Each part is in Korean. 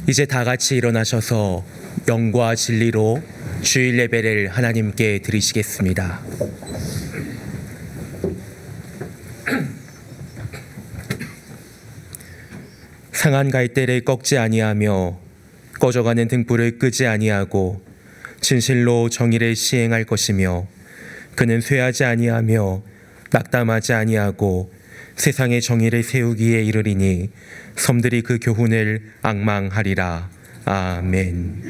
이제 다 같이 일어나셔서 영과 진리로 주일 예배를 하나님께 드리시겠습니다. 상한 갈대를 꺾지 아니하며 꺼져가는 등불을 끄지 아니하고 진실로 정의를 시행할 것이며 그는 쇠하지 아니하며 낙담하지 아니하고 세상의 정의를 세우기에 이르리니 섬들이 그 교훈을 앙망하리라. 아멘.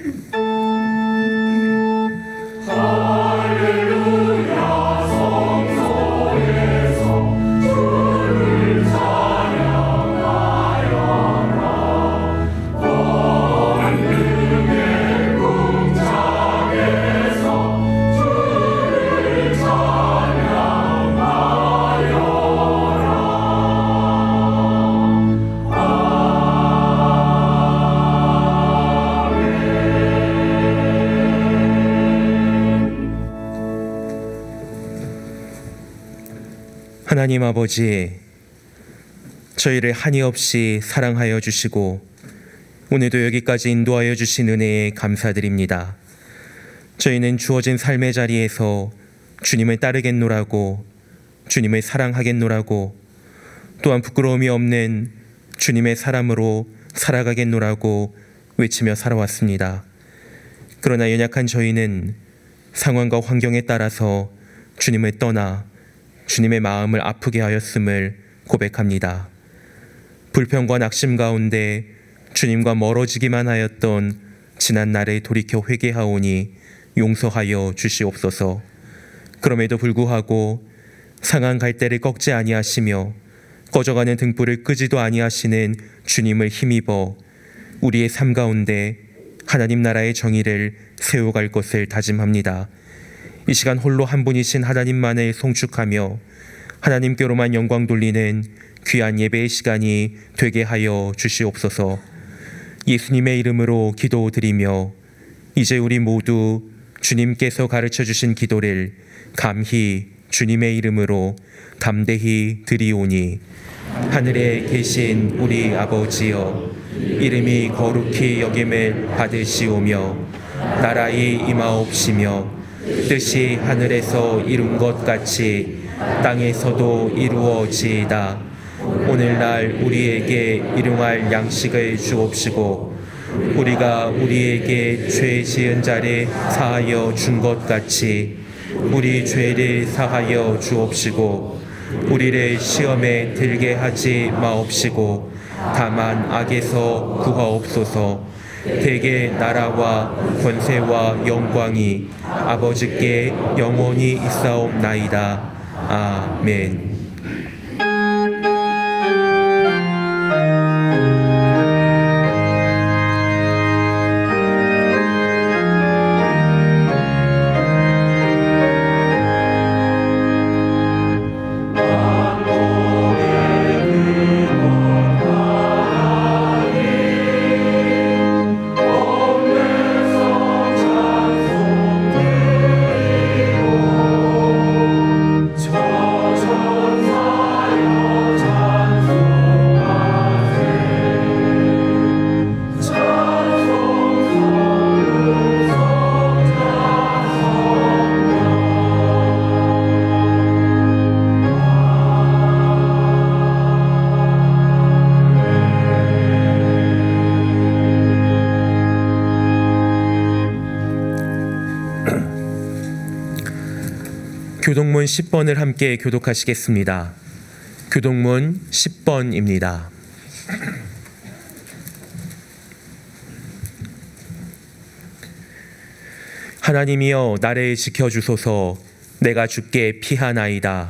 하나님 아버지, 저희를 한이 없이 사랑하여 주시고 오늘도 여기까지 인도하여 주신 은혜에 감사드립니다. 저희는 주어진 삶의 자리에서 주님을 따르겠노라고, 주님을 사랑하겠노라고, 또한 부끄러움이 없는 주님의 사람으로 살아가겠노라고 외치며 살아왔습니다. 그러나 연약한 저희는 상황과 환경에 따라서 주님을 떠나 주님의 마음을 아프게 하였음을 고백합니다. 불평과 낙심 가운데 주님과 멀어지기만 하였던 지난 날에 돌이켜 회개하오니 용서하여 주시옵소서. 그럼에도 불구하고 상한 갈대를 꺾지 아니하시며 꺼져가는 등불을 끄지도 아니하시는 주님을 힘입어 우리의 삶 가운데 하나님 나라의 정의를 세워갈 것을 다짐합니다. 이 시간 홀로 한 분이신 하나님만을 송축하며 하나님께로만 영광 돌리는 귀한 예배의 시간이 되게 하여 주시옵소서. 예수님의 이름으로 기도드리며 이제 우리 모두 주님께서 가르쳐 주신 기도를 감히 주님의 이름으로 담대히 드리오니, 하늘에 계신 우리 아버지여, 이름이 거룩히 여김을 받으시오며 나라의 임하옵시며 뜻이 하늘에서 이룬 것 같이 땅에서도 이루어지이다. 오늘날 우리에게 일용할 양식을 주옵시고 우리가 우리에게 죄 지은 자를 사하여 준 것 같이 우리 죄를 사하여 주옵시고 우리를 시험에 들게 하지 마옵시고 다만 악에서 구하옵소서. 대개 나라와 권세와 영광이 아버지께 영원히 있사옵나이다. 아멘. 교동문 10번을 함께 교독하시겠습니다. 교동문 10번입니다. 하나님이여 나를 지켜주소서. 내가 주께 피하나이다.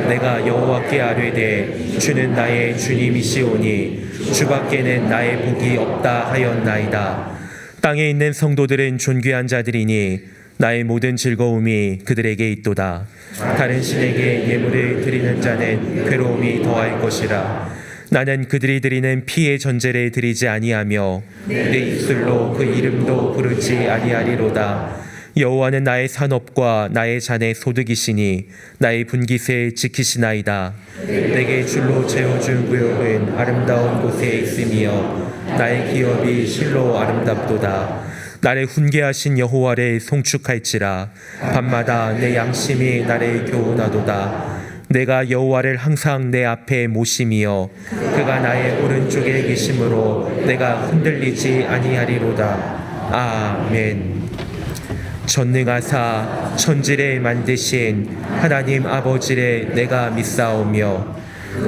내가 여호와께 아뢰되 주는 나의 주님이시오니 주밖에는 나의 복이 없다 하였나이다. 땅에 있는 성도들은 존귀한 자들이니 나의 모든 즐거움이 그들에게 있도다. 다른 신에게 예물을 드리는 자는 괴로움이 더할 것이라. 나는 그들이 드리는 피의 전제를 드리지 아니하며 내 입술로 그 이름도 부르지 아니하리로다. 여호와는 나의 산업과 나의 잔의 소득이시니 나의 분깃을 지키시나이다. 내게 줄로 채워준 구역은 아름다운 곳에 있으며 나의 기업이 실로 아름답도다. 나를 훈계하신 여호와를 송축할지라. 밤마다 내 양심이 나를 교훈하도다. 내가 여호와를 항상 내 앞에 모심이여 그가 나의 오른쪽에 계심으로 내가 흔들리지 아니하리로다. 아멘. 전능하사 천지를 만드신 하나님 아버지를 내가 믿사오며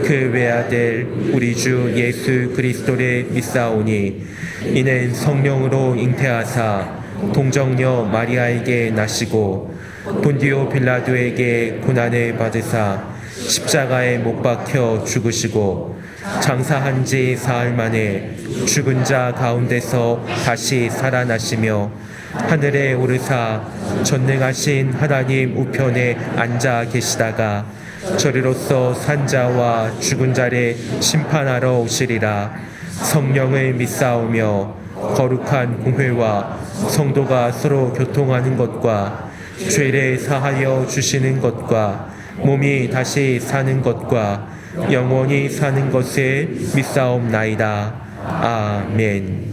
그 외아들 우리 주 예수 그리스도를 믿사오니 이는 성령으로 잉태하사 동정녀 마리아에게 나시고 본디오 빌라도에게 고난을 받으사 십자가에 못 박혀 죽으시고 장사한 지 사흘 만에 죽은 자 가운데서 다시 살아나시며 하늘에 오르사 전능하신 하나님 우편에 앉아 계시다가 저리로서 산 자와 죽은 자를 심판하러 오시리라. 성령을 믿사오며 거룩한 공회와 성도가 서로 교통하는 것과 죄를 사하여 주시는 것과 몸이 다시 사는 것과 영원히 사는 것을 믿사옵나이다. 아멘.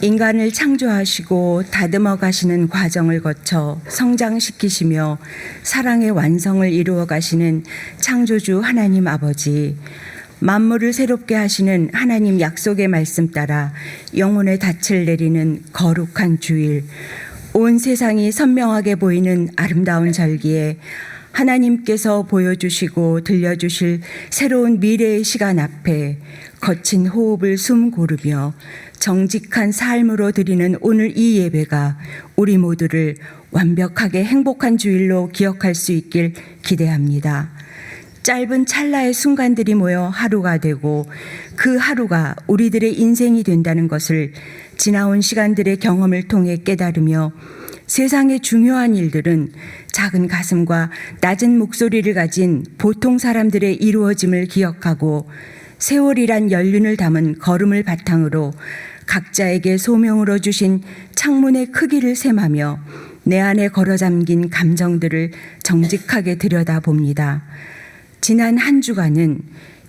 인간을 창조하시고 다듬어 가시는 과정을 거쳐 성장시키시며 사랑의 완성을 이루어 가시는 창조주 하나님 아버지, 만물을 새롭게 하시는 하나님 약속의 말씀 따라 영혼의 닻을 내리는 거룩한 주일, 온 세상이 선명하게 보이는 아름다운 절기에 하나님께서 보여주시고 들려주실 새로운 미래의 시간 앞에 거친 호흡을 숨 고르며 정직한 삶으로 드리는 오늘 이 예배가 우리 모두를 완벽하게 행복한 주일로 기억할 수 있길 기대합니다. 짧은 찰나의 순간들이 모여 하루가 되고 그 하루가 우리들의 인생이 된다는 것을 지나온 시간들의 경험을 통해 깨달으며 세상의 중요한 일들은 작은 가슴과 낮은 목소리를 가진 보통 사람들의 이루어짐을 기억하고 세월이란 연륜을 담은 걸음을 바탕으로 각자에게 소명으로 주신 창문의 크기를 셈하며 내 안에 걸어 잠긴 감정들을 정직하게 들여다봅니다. 지난 한 주간은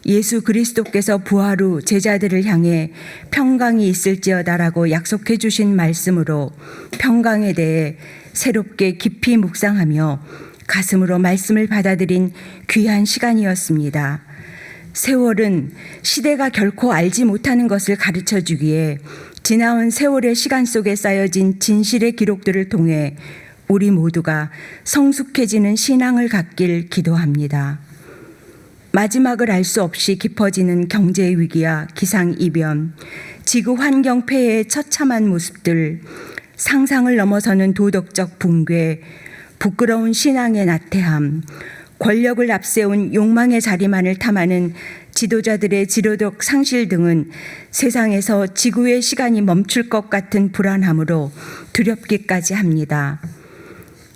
예수 그리스도께서 부활 후 제자들을 향해 평강이 있을지어다라고 약속해 주신 말씀으로 평강에 대해 새롭게 깊이 묵상하며 가슴으로 말씀을 받아들인 귀한 시간이었습니다. 세월은 시대가 결코 알지 못하는 것을 가르쳐 주기에 지나온 세월의 시간 속에 쌓여진 진실의 기록들을 통해 우리 모두가 성숙해지는 신앙을 갖길 기도합니다. 마지막을 알 수 없이 깊어지는 경제 위기와 기상이변, 지구 환경 폐해의 처참한 모습들, 상상을 넘어서는 도덕적 붕괴, 부끄러운 신앙의 나태함, 권력을 앞세운 욕망의 자리만을 탐하는 지도자들의 지도적 상실 등은 세상에서 지구의 시간이 멈출 것 같은 불안함으로 두렵기까지 합니다.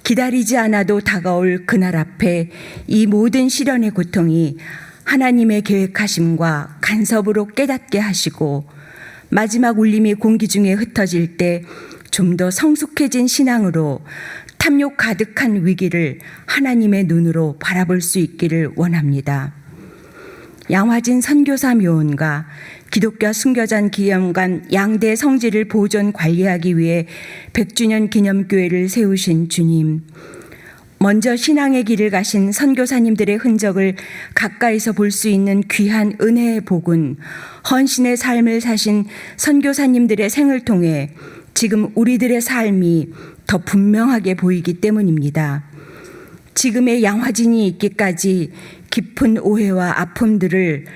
기다리지 않아도 다가올 그날 앞에 이 모든 시련의 고통이 하나님의 계획하심과 간섭으로 깨닫게 하시고 마지막 울림이 공기 중에 흩어질 때 좀 더 성숙해진 신앙으로 탐욕 가득한 위기를 하나님의 눈으로 바라볼 수 있기를 원합니다. 양화진 선교사 묘원과 기독교 순교자 기념관 양대 성지를 보존 관리하기 위해 100주년 기념교회를 세우신 주님, 먼저 신앙의 길을 가신 선교사님들의 흔적을 가까이서 볼 수 있는 귀한 은혜의 복은 헌신의 삶을 사신 선교사님들의 생을 통해 지금 우리들의 삶이 더 분명하게 보이기 때문입니다. 지금의 양화진이 있기까지 깊은 오해와 아픔들을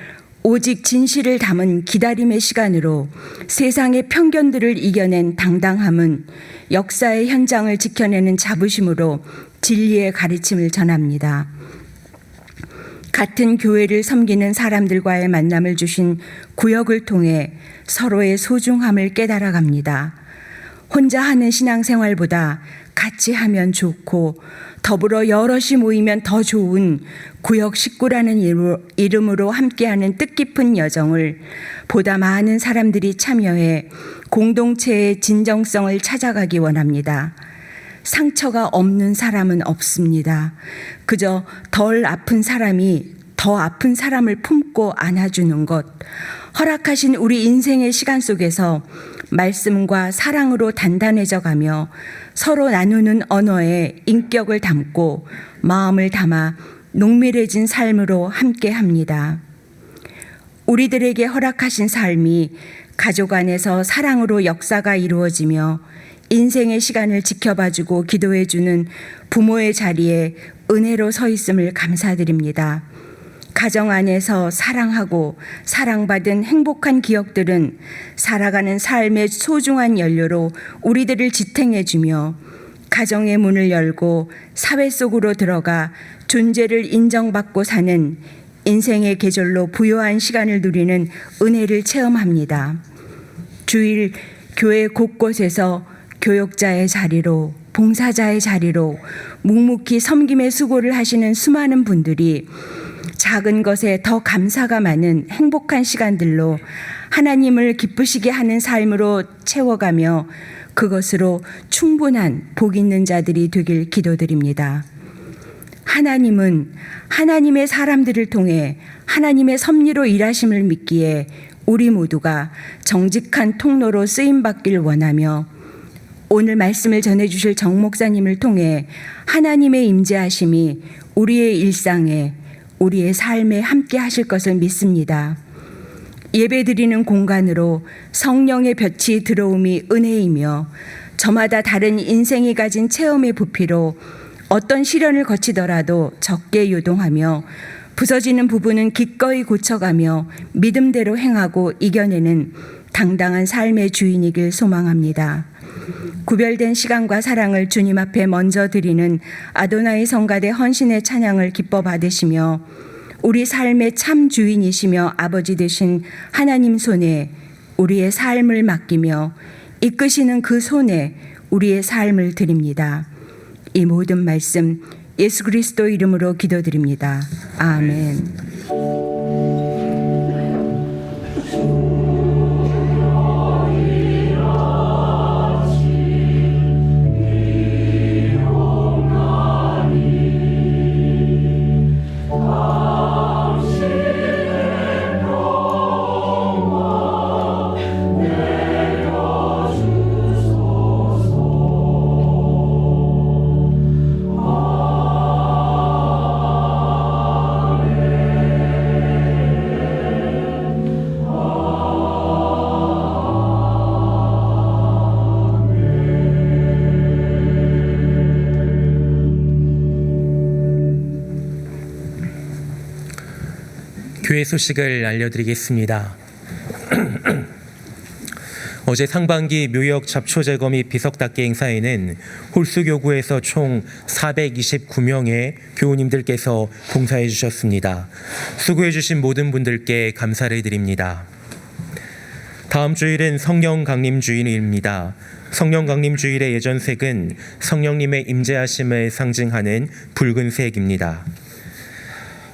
오직 진실을 담은 기다림의 시간으로 세상의 편견들을 이겨낸 당당함은 역사의 현장을 지켜내는 자부심으로 진리의 가르침을 전합니다. 같은 교회를 섬기는 사람들과의 만남을 주신 구역을 통해 서로의 소중함을 깨달아갑니다. 혼자 하는 신앙생활보다 같이 하면 좋고 더불어 여럿이 모이면 더 좋은 구역 식구라는 이름으로 함께하는 뜻깊은 여정을 보다 많은 사람들이 참여해 공동체의 진정성을 찾아가기 원합니다. 상처가 없는 사람은 없습니다. 그저 덜 아픈 사람이 더 아픈 사람을 품고 안아주는 것, 허락하신 우리 인생의 시간 속에서 말씀과 사랑으로 단단해져 가며 서로 나누는 언어에 인격을 담고 마음을 담아 농밀해진 삶으로 함께합니다. 우리들에게 허락하신 삶이 가족 안에서 사랑으로 역사가 이루어지며 인생의 시간을 지켜봐주고 기도해주는 부모의 자리에 은혜로 서 있음을 감사드립니다. 가정 안에서 사랑하고 사랑받은 행복한 기억들은 살아가는 삶의 소중한 연료로 우리들을 지탱해주며 가정의 문을 열고 사회 속으로 들어가 존재를 인정받고 사는 인생의 계절로 부요한 시간을 누리는 은혜를 체험합니다. 주일 교회 곳곳에서 교역자의 자리로, 봉사자의 자리로 묵묵히 섬김의 수고를 하시는 수많은 분들이 작은 것에 더 감사가 많은 행복한 시간들로 하나님을 기쁘시게 하는 삶으로 채워가며 그것으로 충분한 복 있는 자들이 되길 기도드립니다. 하나님은 하나님의 사람들을 통해 하나님의 섭리로 일하심을 믿기에 우리 모두가 정직한 통로로 쓰임받길 원하며 오늘 말씀을 전해주실 정 목사님을 통해 하나님의 임재하심이 우리의 일상에 우리의 삶에 함께 하실 것을 믿습니다. 예배드리는 공간으로 성령의 볕이 들어옴이 은혜이며 저마다 다른 인생이 가진 체험의 부피로 어떤 시련을 거치더라도 적게 요동하며 부서지는 부분은 기꺼이 고쳐가며 믿음대로 행하고 이겨내는 당당한 삶의 주인이길 소망합니다. 구별된 시간과 사랑을 주님 앞에 먼저 드리는 아도나이 성가대 헌신의 찬양을 기뻐 받으시며 우리 삶의 참 주인이시며 아버지 되신 하나님 손에 우리의 삶을 맡기며 이끄시는 그 손에 우리의 삶을 드립니다. 이 모든 말씀 예수 그리스도 이름으로 기도드립니다. 아멘. 교회 소식을 알려드리겠습니다. 어제 상반기 묘역 잡초 제거 및 비석 닦기 행사에는 홀수교구에서 총 429명의 교우님들께서 봉사해 주셨습니다. 수고해 주신 모든 분들께 감사를 드립니다. 다음 주일은 성령 강림 주일입니다. 성령 강림 주일의 예전색은 성령님의 임재하심을 상징하는 붉은색입니다.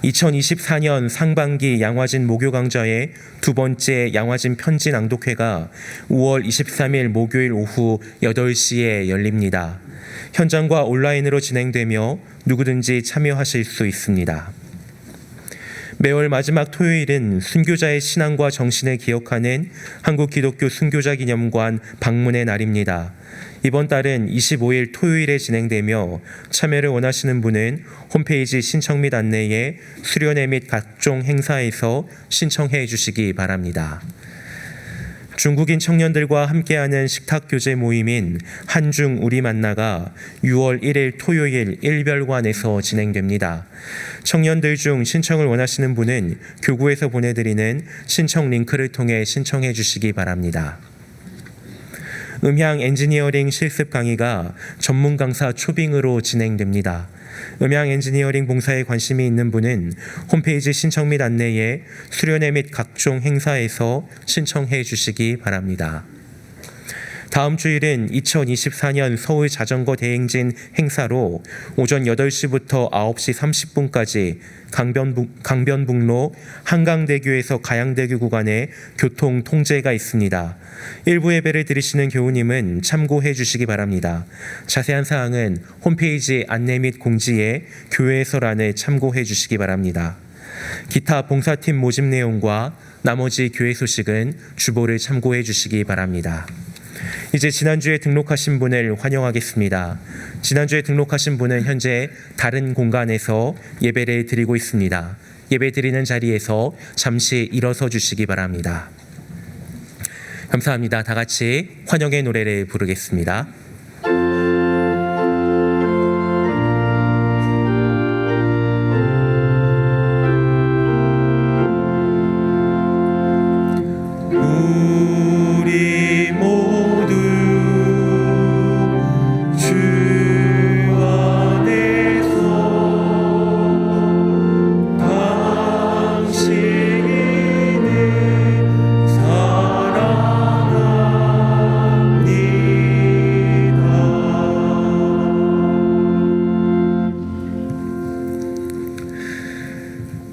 2024년 상반기 양화진 목요 강좌의 두 번째 양화진 편지 낭독회가 5월 23일 목요일 오후 8시에 열립니다. 현장과 온라인으로 진행되며 누구든지 참여하실 수 있습니다. 매월 마지막 토요일은 순교자의 신앙과 정신을 기억하는 한국기독교 순교자 기념관 방문의 날입니다. 이번 달은 25일 토요일에 진행되며 참여를 원하시는 분은 홈페이지 신청 및 안내에 수련회 및 각종 행사에서 신청해 주시기 바랍니다. 중국인 청년들과 함께하는 식탁교제 모임인 한중 우리 만나가 6월 1일 토요일 일별관에서 진행됩니다. 청년들 중 신청을 원하시는 분은 교구에서 보내드리는 신청 링크를 통해 신청해 주시기 바랍니다. 음향 엔지니어링 실습 강의가 전문 강사 초빙으로 진행됩니다. 음향 엔지니어링 봉사에 관심이 있는 분은 홈페이지 신청 및 안내에 수련회 및 각종 행사에서 신청해 주시기 바랍니다. 다음 주일은 2024년 서울 자전거 대행진 행사로 오전 8시부터 9시 30분까지 강변북로 한강대교에서 가양대교 구간에 교통 통제가 있습니다. 일부 예배를 드리시는 교우님은 참고해 주시기 바랍니다. 자세한 사항은 홈페이지 안내 및 공지에 교회에서란을 참고해 주시기 바랍니다. 기타 봉사팀 모집 내용과 나머지 교회 소식은 주보를 참고해 주시기 바랍니다. 이제 지난주에 등록하신 분을 환영하겠습니다. 지난주에 등록하신 분은 현재 다른 공간에서 예배를 드리고 있습니다. 예배 드리는 자리에서 잠시 일어서 주시기 바랍니다. 감사합니다. 다 같이 환영의 노래를 부르겠습니다.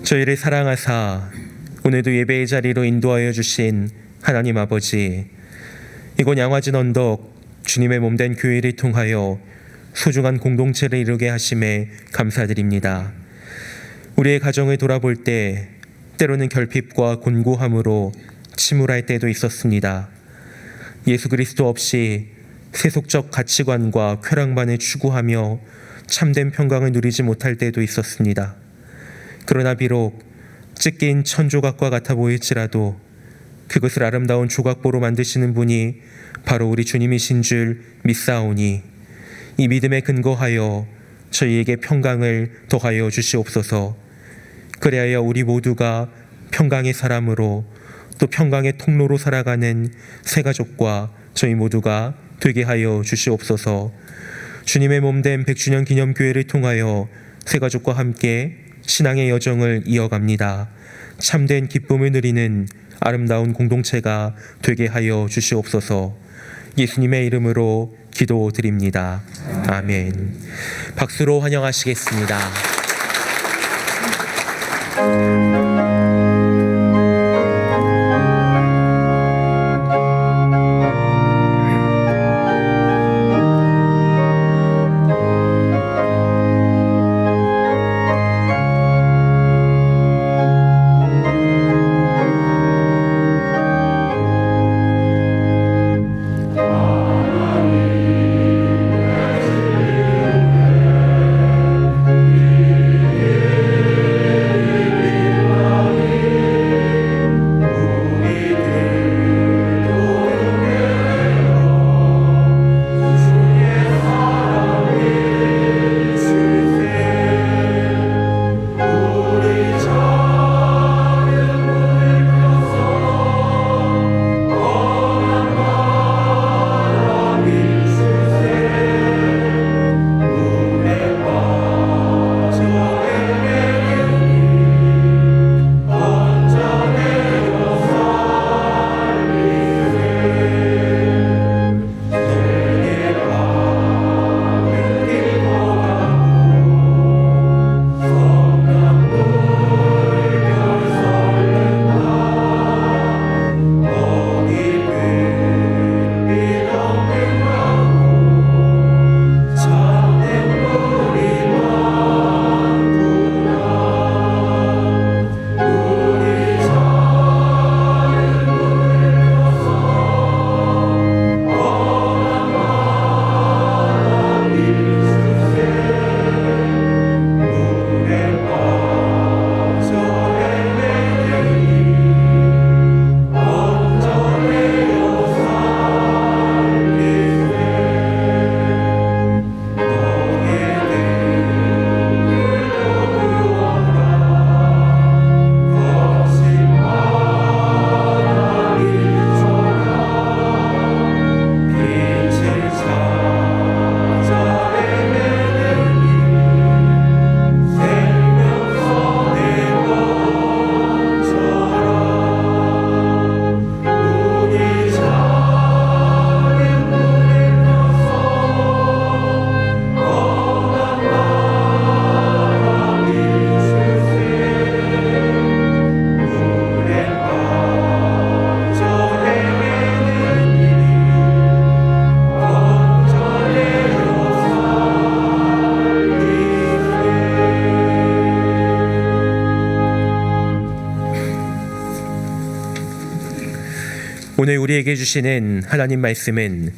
저희를 사랑하사 오늘도 예배의 자리로 인도하여 주신 하나님 아버지, 이곳 양화진 언덕 주님의 몸된 교회를 통하여 소중한 공동체를 이루게 하심에 감사드립니다. 우리의 가정을 돌아볼 때 때로는 결핍과 곤고함으로 침울할 때도 있었습니다. 예수 그리스도 없이 세속적 가치관과 쾌락만을 추구하며 참된 평강을 누리지 못할 때도 있었습니다. 그러나 비록 찢긴 천조각과 같아 보일지라도 그것을 아름다운 조각보로 만드시는 분이 바로 우리 주님이신 줄 믿사오니 이 믿음에 근거하여 저희에게 평강을 더하여 주시옵소서. 그리하여 우리 모두가 평강의 사람으로 또 평강의 통로로 살아가는 새가족과 저희 모두가 되게 하여 주시옵소서. 주님의 몸된 100주년 기념교회를 통하여 새가족과 함께 신앙의 여정을 이어갑니다. 참된 기쁨을 누리는 아름다운 공동체가 되게 하여 주시옵소서. 예수님의 이름으로 기도드립니다. 아멘. 박수로 환영하시겠습니다. 오늘 우리에게 주시는 하나님 말씀은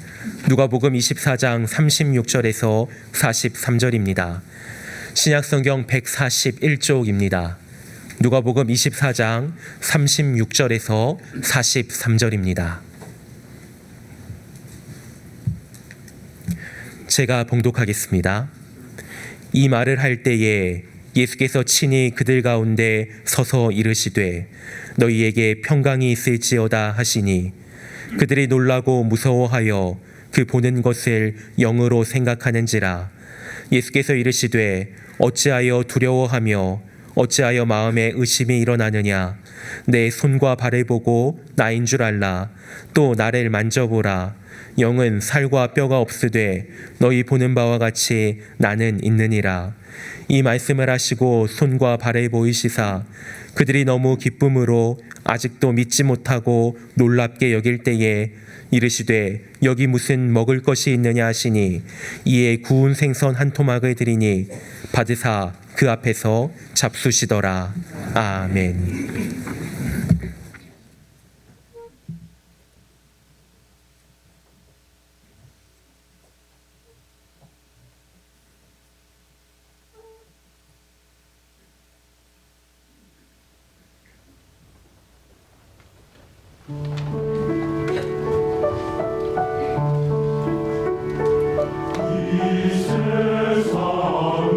누가복음 24장 36절에서 43절입니다. 신약성경 141쪽입니다. 누가복음 24장 36절에서 43절입니다. 제가 봉독하겠습니다. 이 말을 할 때에 예수께서 친히 그들 가운데 서서 이르시되 너희에게 평강이 있을지어다 하시니 그들이 놀라고 무서워하여 그 보는 것을 영으로 생각하는지라. 예수께서 이르시되 어찌하여 두려워하며 어찌하여 마음에 의심이 일어나느냐. 내 손과 발을 보고 나인 줄 알라. 또 나를 만져보라. 영은 살과 뼈가 없으되 너희 보는 바와 같이 나는 있느니라. 이 말씀을 하시고 손과 발을 보이시사 그들이 너무 기쁨으로 아직도 믿지 못하고 놀랍게 여길 때에 이르시되 여기 무슨 먹을 것이 있느냐 하시니 이에 구운 생선 한 토막을 드리니 받으사 그 앞에서 잡수시더라. 아멘. 이 세상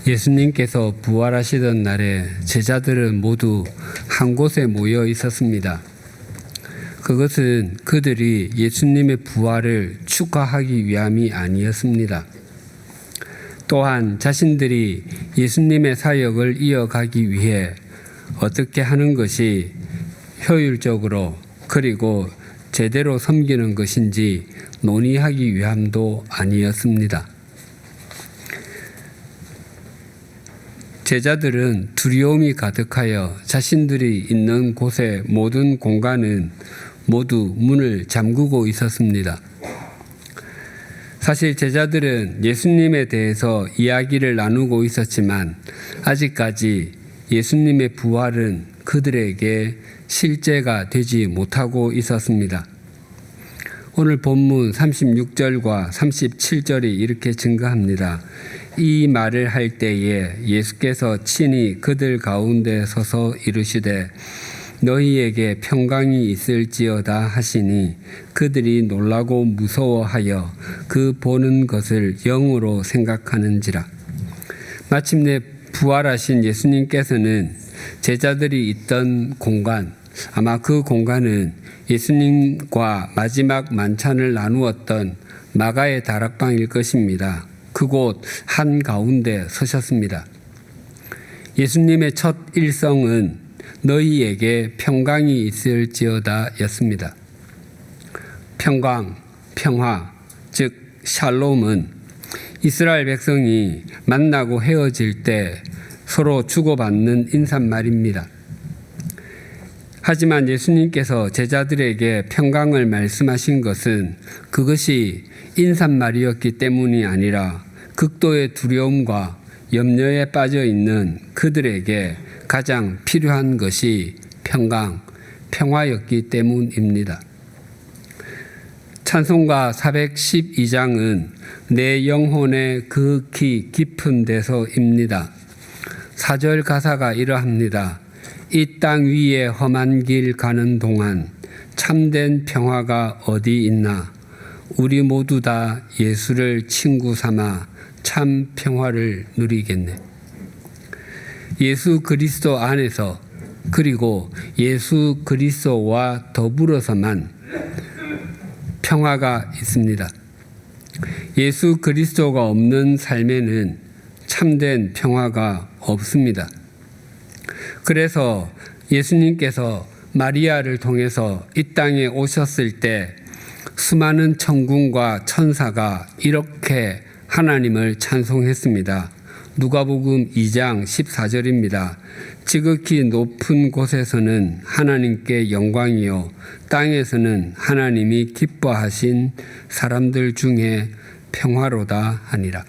예수님께서 부활하시던 날에 제자들은 모두 한 곳에 모여 있었습니다. 그것은 그들이 예수님의 부활을 축하하기 위함이 아니었습니다. 또한 자신들이 예수님의 사역을 이어가기 위해 어떻게 하는 것이 효율적으로 그리고 제대로 섬기는 것인지 논의하기 위함도 아니었습니다. 제자들은 두려움이 가득하여 자신들이 있는 곳의 모든 공간은 모두 문을 잠그고 있었습니다. 사실 제자들은 예수님에 대해서 이야기를 나누고 있었지만 아직까지 예수님의 부활은 그들에게 실제가 되지 못하고 있었습니다. 오늘 본문 36절과 37절이 이렇게 증거합니다. 이 말을 할 때에 예수께서 친히 그들 가운데 서서 이르시되 너희에게 평강이 있을지어다 하시니 그들이 놀라고 무서워하여 그 보는 것을 영으로 생각하는지라. 마침내 부활하신 예수님께서는 제자들이 있던 공간, 아마 그 공간은 예수님과 마지막 만찬을 나누었던 마가의 다락방일 것입니다. 그곳 한가운데 서셨습니다. 예수님의 첫 일성은 너희에게 평강이 있을지어다 였습니다. 평강, 평화, 즉 샬롬은 이스라엘 백성이 만나고 헤어질 때 서로 주고받는 인사말입니다. 하지만 예수님께서 제자들에게 평강을 말씀하신 것은 그것이 인사말이었기 때문이 아니라 극도의 두려움과 염려에 빠져 있는 그들에게 가장 필요한 것이 평강, 평화였기 때문입니다. 찬송가 412장은 내 영혼의 극히 깊은 데서입니다. 4절 가사가 이러합니다. 이 땅 위에 험한 길 가는 동안 참된 평화가 어디 있나? 우리 모두 다 예수를 친구 삼아 참 평화를 누리겠네. 예수 그리스도 안에서 그리고 예수 그리스도와 더불어서만 평화가 있습니다. 예수 그리스도가 없는 삶에는 참된 평화가 없습니다. 그래서 예수님께서 마리아를 통해서 이 땅에 오셨을 때 수많은 천군과 천사가 이렇게 하나님을 찬송했습니다. 누가복음 2장 14절입니다. 지극히 높은 곳에서는 하나님께 영광이요 땅에서는 하나님이 기뻐하신 사람들 중에 평화로다 하니라.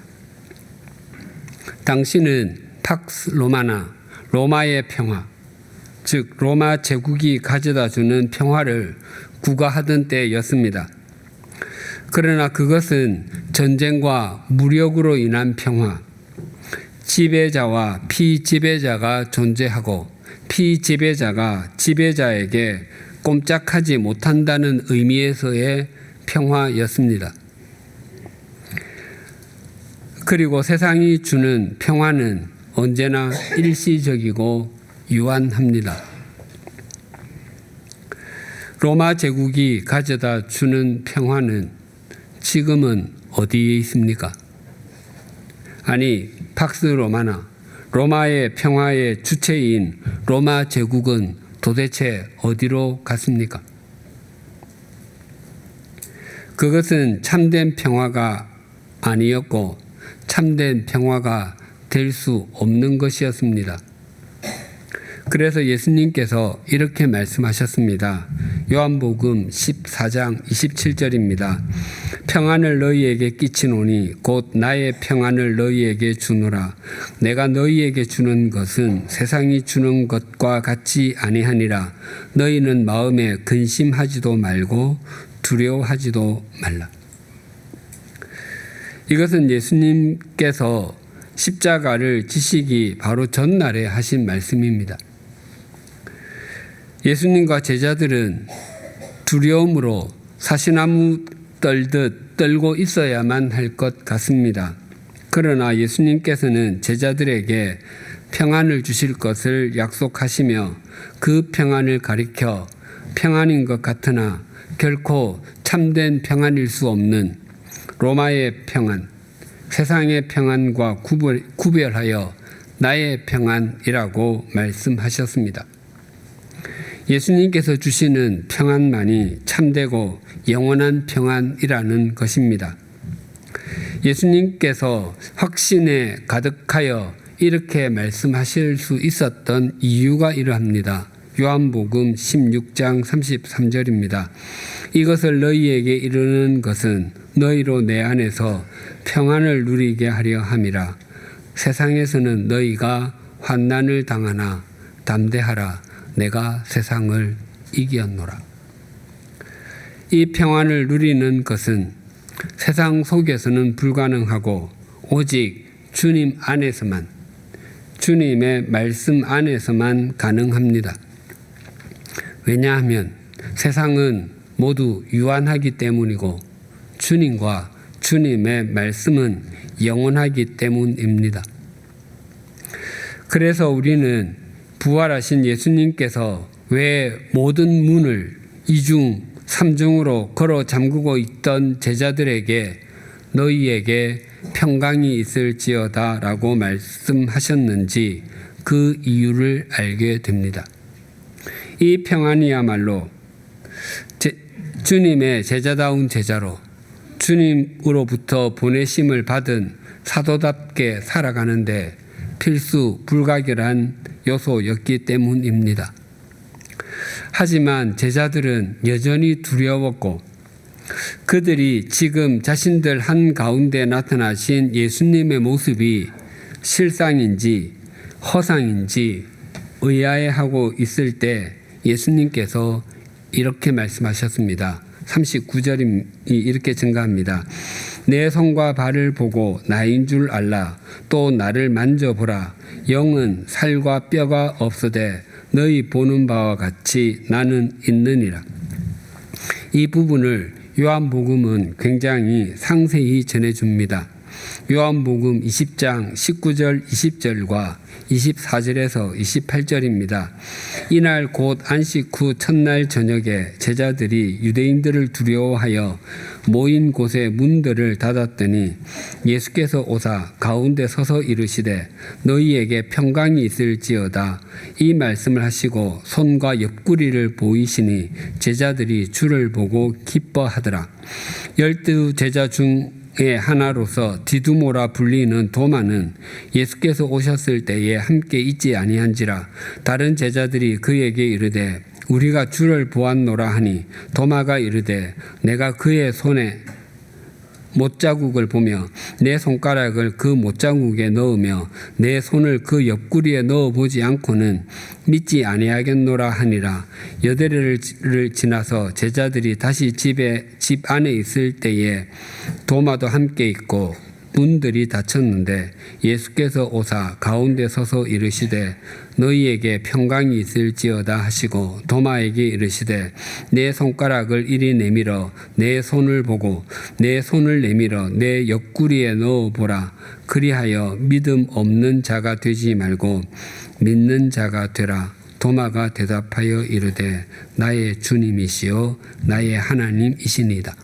당시는 팍스 로마나 로마의 평화, 즉 로마 제국이 가져다 주는 평화를 구가하던 때였습니다. 그러나 그것은 전쟁과 무력으로 인한 평화, 지배자와 피지배자가 존재하고 피지배자가 지배자에게 꼼짝하지 못한다는 의미에서의 평화였습니다. 그리고 세상이 주는 평화는 언제나 일시적이고 유한합니다. 로마 제국이 가져다 주는 평화는 지금은 어디에 있습니까? 아니, 팍스 로마나 로마의 평화의 주체인 로마 제국은 도대체 어디로 갔습니까? 그것은 참된 평화가 아니었고 참된 평화가 될 수 없는 것이었습니다. 그래서 예수님께서 이렇게 말씀하셨습니다. 요한복음 14장 27절입니다. 평안을 너희에게 끼치노니 곧 나의 평안을 너희에게 주노라. 내가 너희에게 주는 것은 세상이 주는 것과 같이 아니하니라. 너희는 마음에 근심하지도 말고 두려워하지도 말라. 이것은 예수님께서 십자가를 지시기 바로 전날에 하신 말씀입니다. 예수님과 제자들은 두려움으로 사시나무 떨듯 떨고 있어야만 할 것 같습니다. 그러나 예수님께서는 제자들에게 평안을 주실 것을 약속하시며 그 평안을 가리켜 평안인 것 같으나 결코 참된 평안일 수 없는 로마의 평안, 세상의 평안과 구별하여 나의 평안이라고 말씀하셨습니다. 예수님께서 주시는 평안만이 참되고 영원한 평안이라는 것입니다. 예수님께서 확신에 가득하여 이렇게 말씀하실 수 있었던 이유가 이러합니다. 요한복음 16장 33절입니다. 이것을 너희에게 이르는 것은 너희로 내 안에서 평안을 누리게 하려 함이라. 세상에서는 너희가 환난을 당하나 담대하라. 내가 세상을 이겼노라. 이 평안을 누리는 것은 세상 속에서는 불가능하고 오직 주님 안에서만, 주님의 말씀 안에서만 가능합니다. 왜냐하면 세상은 모두 유한하기 때문이고 주님과 주님의 말씀은 영원하기 때문입니다. 그래서 우리는 부활하신 예수님께서 왜 모든 문을 이중 삼중으로 걸어 잠그고 있던 제자들에게 너희에게 평강이 있을지어다 라고 말씀하셨는지 그 이유를 알게 됩니다. 이 평안이야말로 주님의 제자다운 제자로 주님으로부터 보내심을 받은 사도답게 살아가는데 필수 불가결한 요소였기 때문입니다. 하지만 제자들은 여전히 두려웠고 그들이 지금 자신들 한가운데 나타나신 예수님의 모습이 실상인지 허상인지 의아해하고 있을 때 예수님께서 이렇게 말씀하셨습니다. 39절이 이렇게 증가합니다. 내 손과 발을 보고 나인 줄 알라. 또 나를 만져보라. 영은 살과 뼈가 없으되 너희 보는 바와 같이 나는 있느니라. 이 부분을 요한복음은 굉장히 상세히 전해줍니다. 요한복음 20장 19절 20절과 24절에서 28절입니다. 이날 곧 안식 후 첫날 저녁에 제자들이 유대인들을 두려워하여 모인 곳에 문들을 닫았더니 예수께서 오사 가운데 서서 이르시되 너희에게 평강이 있을지어다. 이 말씀을 하시고 손과 옆구리를 보이시니 제자들이 주를 보고 기뻐하더라. 12 제자 중 하나로서 디두모라 불리는 도마는 예수께서 오셨을 때에 함께 있지 아니한지라. 다른 제자들이 그에게 이르되 우리가 주를 보았노라 하니 도마가 이르되 내가 그의 손에 못자국을 보며 내 손가락을 그 못자국에 넣으며 내 손을 그 옆구리에 넣어보지 않고는 믿지 아니하겠노라 하니라. 여드레를 지나서 제자들이 다시 집 안에 있을 때에 도마도 함께 있고 문들이 닫혔는데 예수께서 오사 가운데 서서 이르시되 너희에게 평강이 있을지어다 하시고 도마에게 이르시되 내 손가락을 이리 내밀어 내 손을 보고 내 손을 내밀어 내 옆구리에 넣어보라. 그리하여 믿음 없는 자가 되지 말고 믿는 자가 되라. 도마가 대답하여 이르되 나의 주님이시요 나의 하나님이시니이다.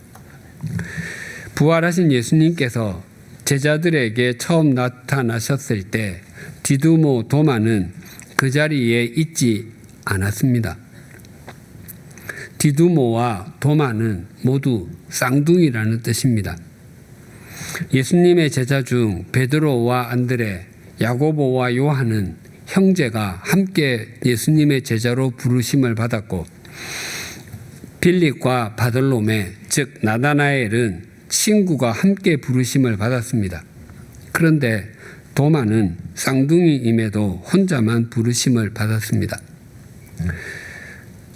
부활하신 예수님께서 제자들에게 처음 나타나셨을 때 디두모 도마는 그 자리에 있지 않았습니다. 디두모와 도마는 모두 쌍둥이라는 뜻입니다. 예수님의 제자 중 베드로와 안드레, 야고보와 요한은 형제가 함께 예수님의 제자로 부르심을 받았고 빌립과 바돌로메 즉 나다나엘은 친구가 함께 부르심을 받았습니다. 그런데 도마는 쌍둥이임에도 혼자만 부르심을 받았습니다.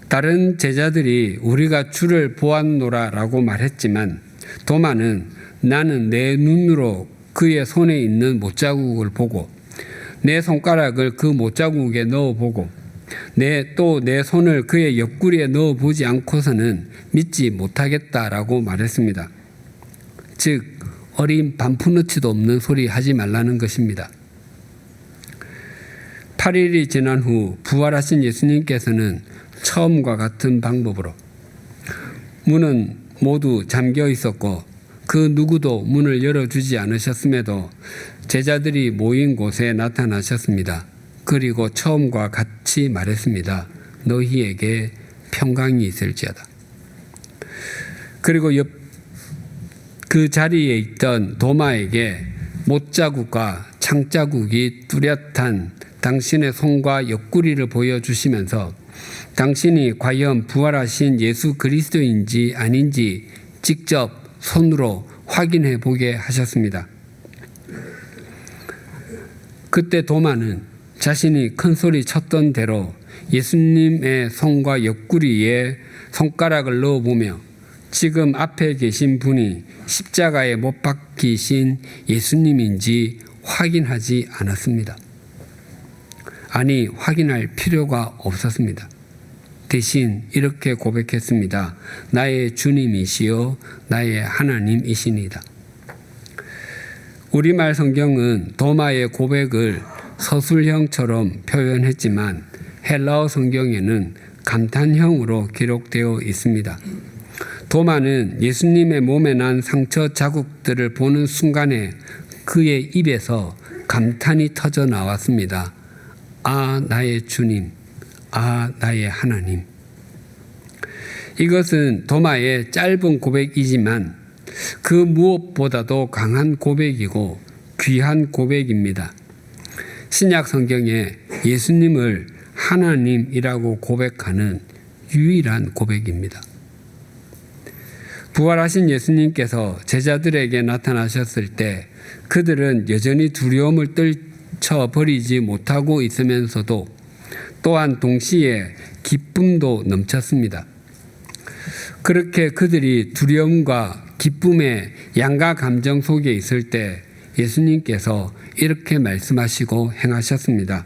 다른 제자들이 우리가 주를 보았노라 라고 말했지만 도마는 나는 내 눈으로 그의 손에 있는 못자국을 보고 내 손가락을 그 못자국에 넣어보고 또 내 손을 그의 옆구리에 넣어보지 않고서는 믿지 못하겠다라고 말했습니다. 즉 어린 반푼어치도 없는 소리 하지 말라는 것입니다. 8일이 지난 후 부활하신 예수님께서는 처음과 같은 방법으로 문은 모두 잠겨 있었고 그 누구도 문을 열어주지 않으셨음에도 제자들이 모인 곳에 나타나셨습니다. 그리고 처음과 같이 말했습니다. 너희에게 평강이 있을지어다. 그리고 그 자리에 있던 도마에게 못자국과 창자국이 뚜렷한 당신의 손과 옆구리를 보여주시면서 당신이 과연 부활하신 예수 그리스도인지 아닌지 직접 손으로 확인해 보게 하셨습니다. 그때 도마는 자신이 큰 소리 쳤던 대로 예수님의 손과 옆구리에 손가락을 넣어보며 지금 앞에 계신 분이 십자가에 못 박히신 예수님인지 확인하지 않았습니다. 아니, 확인할 필요가 없었습니다. 대신 이렇게 고백했습니다. 나의 주님이시요 나의 하나님이시니다. 우리말 성경은 도마의 고백을 서술형처럼 표현했지만 헬라어 성경에는 감탄형으로 기록되어 있습니다. 도마는 예수님의 몸에 난 상처 자국들을 보는 순간에 그의 입에서 감탄이 터져 나왔습니다. 아, 나의 주님, 아, 나의 하나님. 이것은 도마의 짧은 고백이지만 그 무엇보다도 강한 고백이고 귀한 고백입니다. 신약 성경에 예수님을 하나님이라고 고백하는 유일한 고백입니다. 부활하신 예수님께서 제자들에게 나타나셨을 때 그들은 여전히 두려움을 떨쳐버리지 못하고 있으면서도 또한 동시에 기쁨도 넘쳤습니다. 그렇게 그들이 두려움과 기쁨의 양가 감정 속에 있을 때 예수님께서 이렇게 말씀하시고 행하셨습니다.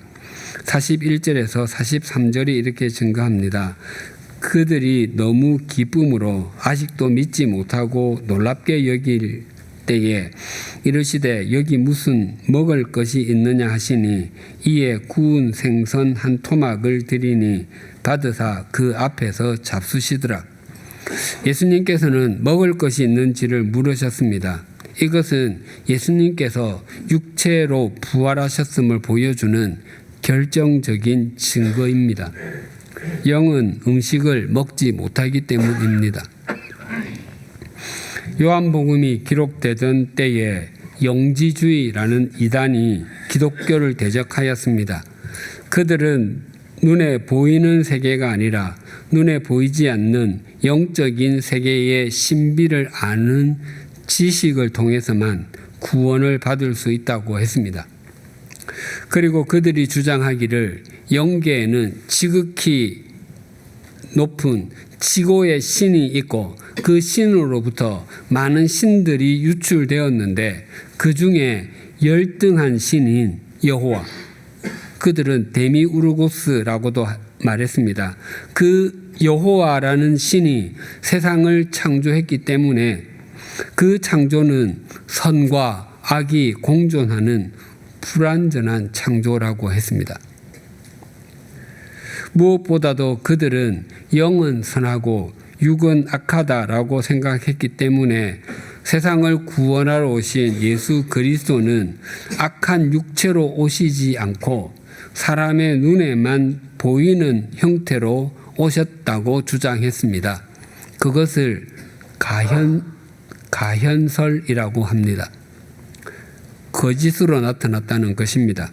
41절에서 43절이 이렇게 증거합니다. 그들이 너무 기쁨으로 아직도 믿지 못하고 놀랍게 여길 때에 이르시되 여기 무슨 먹을 것이 있느냐 하시니 이에 구운 생선 한 토막을 드리니 받으사 그 앞에서 잡수시더라. 예수님께서는 먹을 것이 있는지를 물으셨습니다. 이것은 예수님께서 육체로 부활하셨음을 보여주는 결정적인 증거입니다. 영은 음식을 먹지 못하기 때문입니다. 요한복음이 기록되던 때에 영지주의라는 이단이 기독교를 대적하였습니다. 그들은 눈에 보이는 세계가 아니라 눈에 보이지 않는 영적인 세계의 신비를 아는 지식을 통해서만 구원을 받을 수 있다고 했습니다. 그리고 그들이 주장하기를 영계에는 지극히 높은 지고의 신이 있고 그 신으로부터 많은 신들이 유출되었는데 그 중에 열등한 신인 여호와, 그들은 데미우르고스라고도 말했습니다. 그 여호와라는 신이 세상을 창조했기 때문에 그 창조는 선과 악이 공존하는 불완전한 창조라고 했습니다. 무엇보다도 그들은 영은 선하고 육은 악하다라고 생각했기 때문에 세상을 구원하러 오신 예수 그리스도는 악한 육체로 오시지 않고 사람의 눈에만 보이는 형태로 오셨다고 주장했습니다. 그것을 가현설이라고 합니다. 거짓으로 나타났다는 것입니다.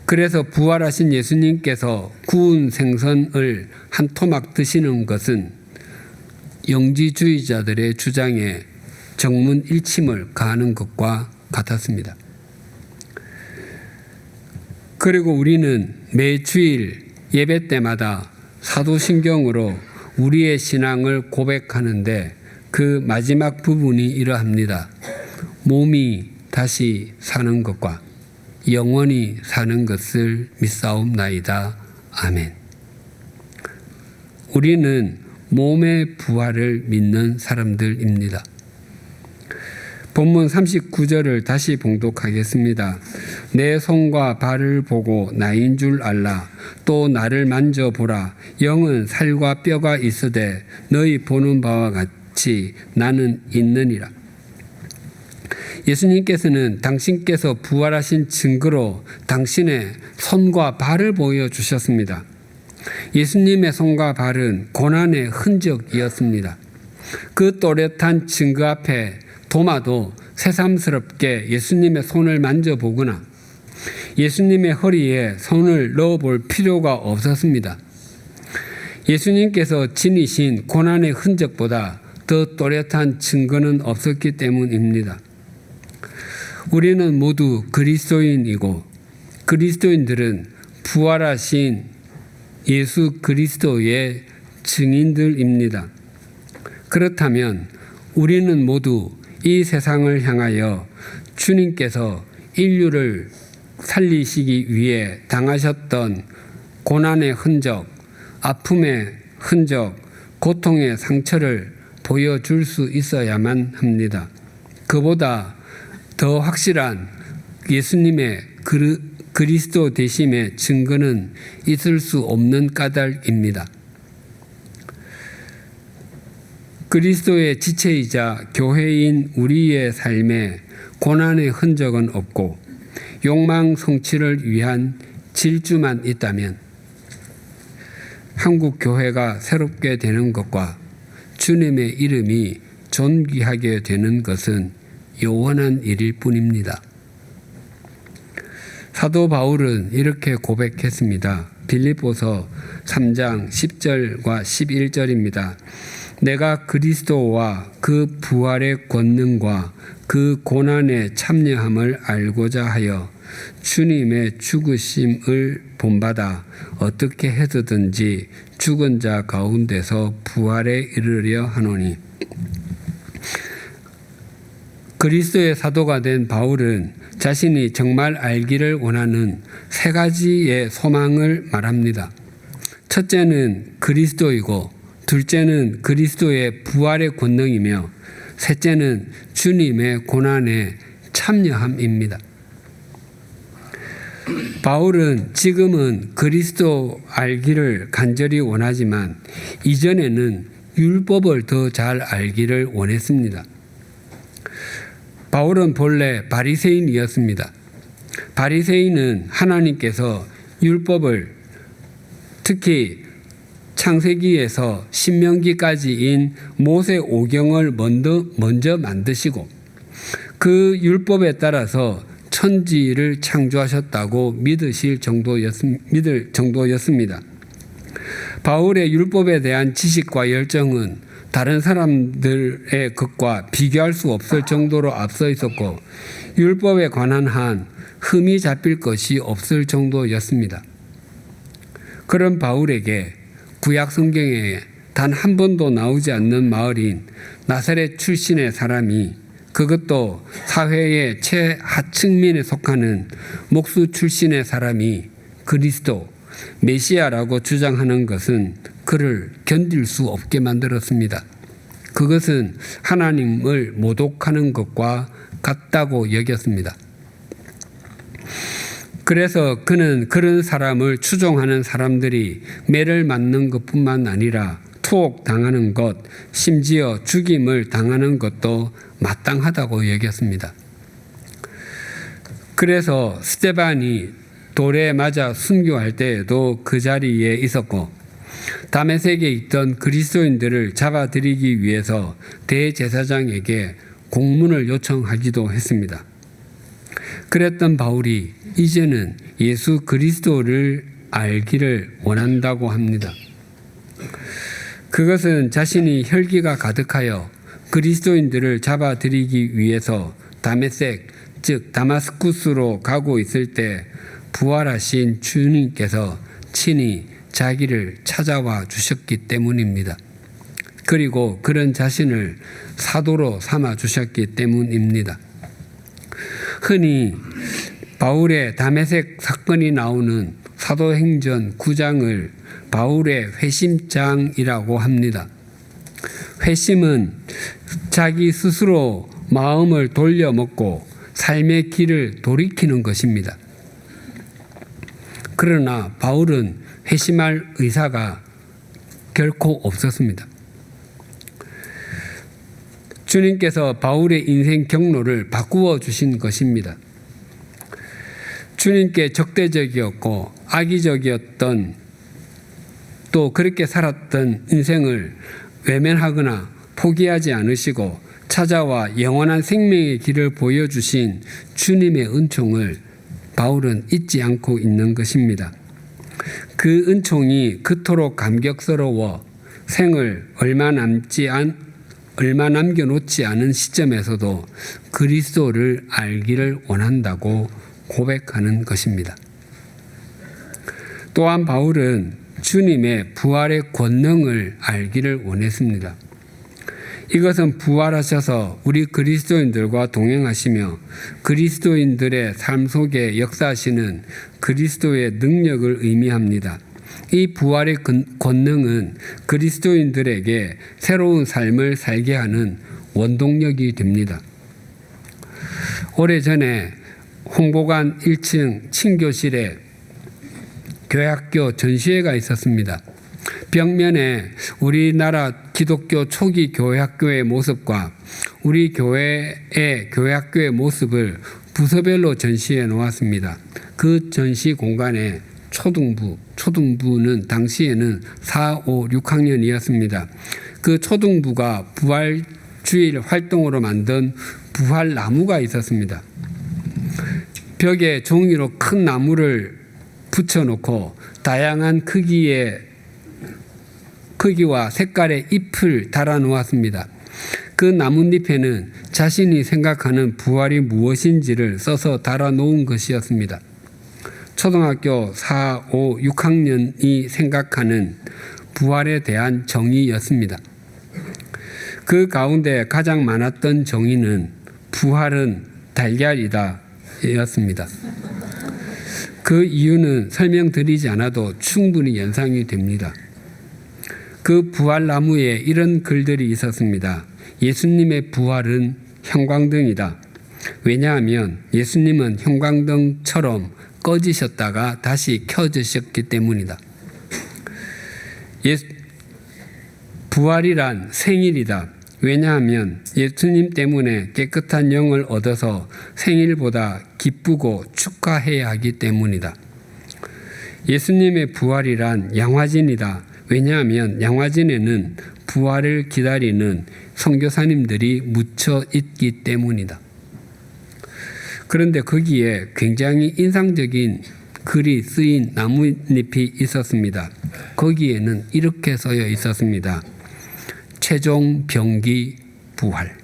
그래서 부활하신 예수님께서 구운 생선을 한 토막 드시는 것은 영지주의자들의 주장에 정문일침을 가하는 것과 같았습니다. 그리고 우리는 매 주일 예배 때마다 사도신경으로 우리의 신앙을 고백하는데 그 마지막 부분이 이러합니다. 몸이 다시 사는 것과 영원히 사는 것을 믿사옵나이다. 아멘. 우리는 몸의 부활을 믿는 사람들입니다. 본문 39절을 다시 봉독하겠습니다. 내 손과 발을 보고 나인 줄 알라. 또 나를 만져보라. 영은 살과 뼈가 있으되 너희 보는 바와 같이 나는 있느니라. 예수님께서는 당신께서 부활하신 증거로 당신의 손과 발을 보여주셨습니다. 예수님의 손과 발은 고난의 흔적이었습니다. 그 또렷한 증거 앞에 도마도 새삼스럽게 예수님의 손을 만져보거나 예수님의 허리에 손을 넣어볼 필요가 없었습니다. 예수님께서 지니신 고난의 흔적보다 더 또렷한 증거는 없었기 때문입니다. 우리는 모두 그리스도인이고 그리스도인들은 부활하신 예수 그리스도의 증인들입니다. 그렇다면 우리는 모두 이 세상을 향하여 주님께서 인류를 살리시기 위해 당하셨던 고난의 흔적, 아픔의 흔적, 고통의 상처를 보여줄 수 있어야만 합니다. 그보다 더 확실한 예수님의 그리스도 되심의 증거는 있을 수 없는 까닭입니다. 그리스도의 지체이자 교회인 우리의 삶에 고난의 흔적은 없고 욕망 성취를 위한 질주만 있다면 한국 교회가 새롭게 되는 것과 주님의 이름이 존귀하게 되는 것은 요원한 일일 뿐입니다. 사도 바울은 이렇게 고백했습니다. 빌립보서 3장 10절과 11절입니다. 내가 그리스도와 그 부활의 권능과 그 고난의 참여함을 알고자 하여 주님의 죽으심을 본받아 어떻게 해서든지 죽은 자 가운데서 부활에 이르려 하노니. 그리스도의 사도가 된 바울은 자신이 정말 알기를 원하는 세 가지의 소망을 말합니다. 첫째는 그리스도이고, 둘째는 그리스도의 부활의 권능이며, 셋째는 주님의 고난에 참여함입니다. 바울은 지금은 그리스도 알기를 간절히 원하지만 이전에는 율법을 더 잘 알기를 원했습니다. 바울은 본래 바리새인이었습니다. 바리새인은 하나님께서 율법을 특히 창세기에서 신명기까지인 모세 오경을 먼저 만드시고 그 율법에 따라서 천지를 창조하셨다고 믿을 정도였습니다. 바울의 율법에 대한 지식과 열정은 다른 사람들의 것과 비교할 수 없을 정도로 앞서 있었고 율법에 관한 한 흠이 잡힐 것이 없을 정도였습니다. 그런 바울에게 구약 성경에 단 한 번도 나오지 않는 마을인 나사렛 출신의 사람이, 그것도 사회의 최하층민에 속하는 목수 출신의 사람이 그리스도, 메시아라고 주장하는 것은 그를 견딜 수 없게 만들었습니다. 그것은 하나님을 모독하는 것과 같다고 여겼습니다. 그래서 그는 그런 사람을 추종하는 사람들이 매를 맞는 것뿐만 아니라 투옥당하는 것, 심지어 죽임을 당하는 것도 마땅하다고 여겼습니다. 그래서 스데반이 돌에 맞아 순교할 때에도 그 자리에 있었고, 다메섹에 있던 그리스도인들을 잡아들이기 위해서 대제사장에게 공문을 요청하기도 했습니다. 그랬던 바울이 이제는 예수 그리스도를 알기를 원한다고 합니다. 그것은 자신이 혈기가 가득하여 그리스도인들을 잡아들이기 위해서 다메섹, 즉 다마스쿠스로 가고 있을 때 부활하신 주님께서 친히 자기를 찾아와 주셨기 때문입니다. 그리고 그런 자신을 사도로 삼아 주셨기 때문입니다. 흔히 바울의 다메섹 사건이 나오는 사도행전 9장을 바울의 회심장이라고 합니다. 회심은 자기 스스로 마음을 돌려먹고 삶의 길을 돌이키는 것입니다. 그러나 바울은 회심할 의사가 결코 없었습니다. 주님께서 바울의 인생 경로를 바꾸어 주신 것입니다. 주님께 적대적이었고 악의적이었던 또 그렇게 살았던 인생을 외면하거나 포기하지 않으시고 찾아와 영원한 생명의 길을 보여주신 주님의 은총을 바울은 잊지 않고 있는 것입니다. 그 은총이 그토록 감격스러워 생을 얼마 남겨놓지 않은 시점에서도 그리스도를 알기를 원한다고 고백하는 것입니다. 또한 바울은 주님의 부활의 권능을 알기를 원했습니다. 이것은 부활하셔서 우리 그리스도인들과 동행하시며 그리스도인들의 삶 속에 역사하시는 그리스도의 능력을 의미합니다. 이 부활의 권능은 그리스도인들에게 새로운 삶을 살게 하는 원동력이 됩니다. 오래전에 홍보관 1층 친교실에 교회학교 전시회가 있었습니다. 벽면에 우리나라 기독교 초기 교회학교의 모습과 우리 교회의 교회학교의 모습을 부서별로 전시해 놓았습니다. 그 전시 공간에 초등부는 당시에는 4, 5, 6학년이었습니다. 그 초등부가 부활주일 활동으로 만든 부활나무가 있었습니다. 벽에 종이로 큰 나무를 붙여놓고 다양한 크기와 색깔의 잎을 달아 놓았습니다. 그 나뭇잎에는 자신이 생각하는 부활이 무엇인지를 써서 달아 놓은 것이었습니다. 초등학교 4, 5, 6학년이 생각하는 부활에 대한 정의였습니다. 그 가운데 가장 많았던 정의는 부활은 달걀이다 였습니다. 그 이유는 설명드리지 않아도 충분히 연상이 됩니다. 그 부활나무에 이런 글들이 있었습니다. 예수님의 부활은 형광등이다. 왜냐하면 예수님은 형광등처럼 꺼지셨다가 다시 켜지셨기 때문이다. 부활이란 생일이다. 왜냐하면 예수님 때문에 깨끗한 영을 얻어서 생일보다 기쁘고 축하해야 하기 때문이다. 예수님의 부활이란 양화진이다. 왜냐하면 양화진에는 부활을 기다리는 선교사님들이 묻혀 있기 때문이다. 그런데 거기에 굉장히 인상적인 글이 쓰인 나뭇잎이 있었습니다. 거기에는 이렇게 써여 있었습니다. 최종 병기 부활.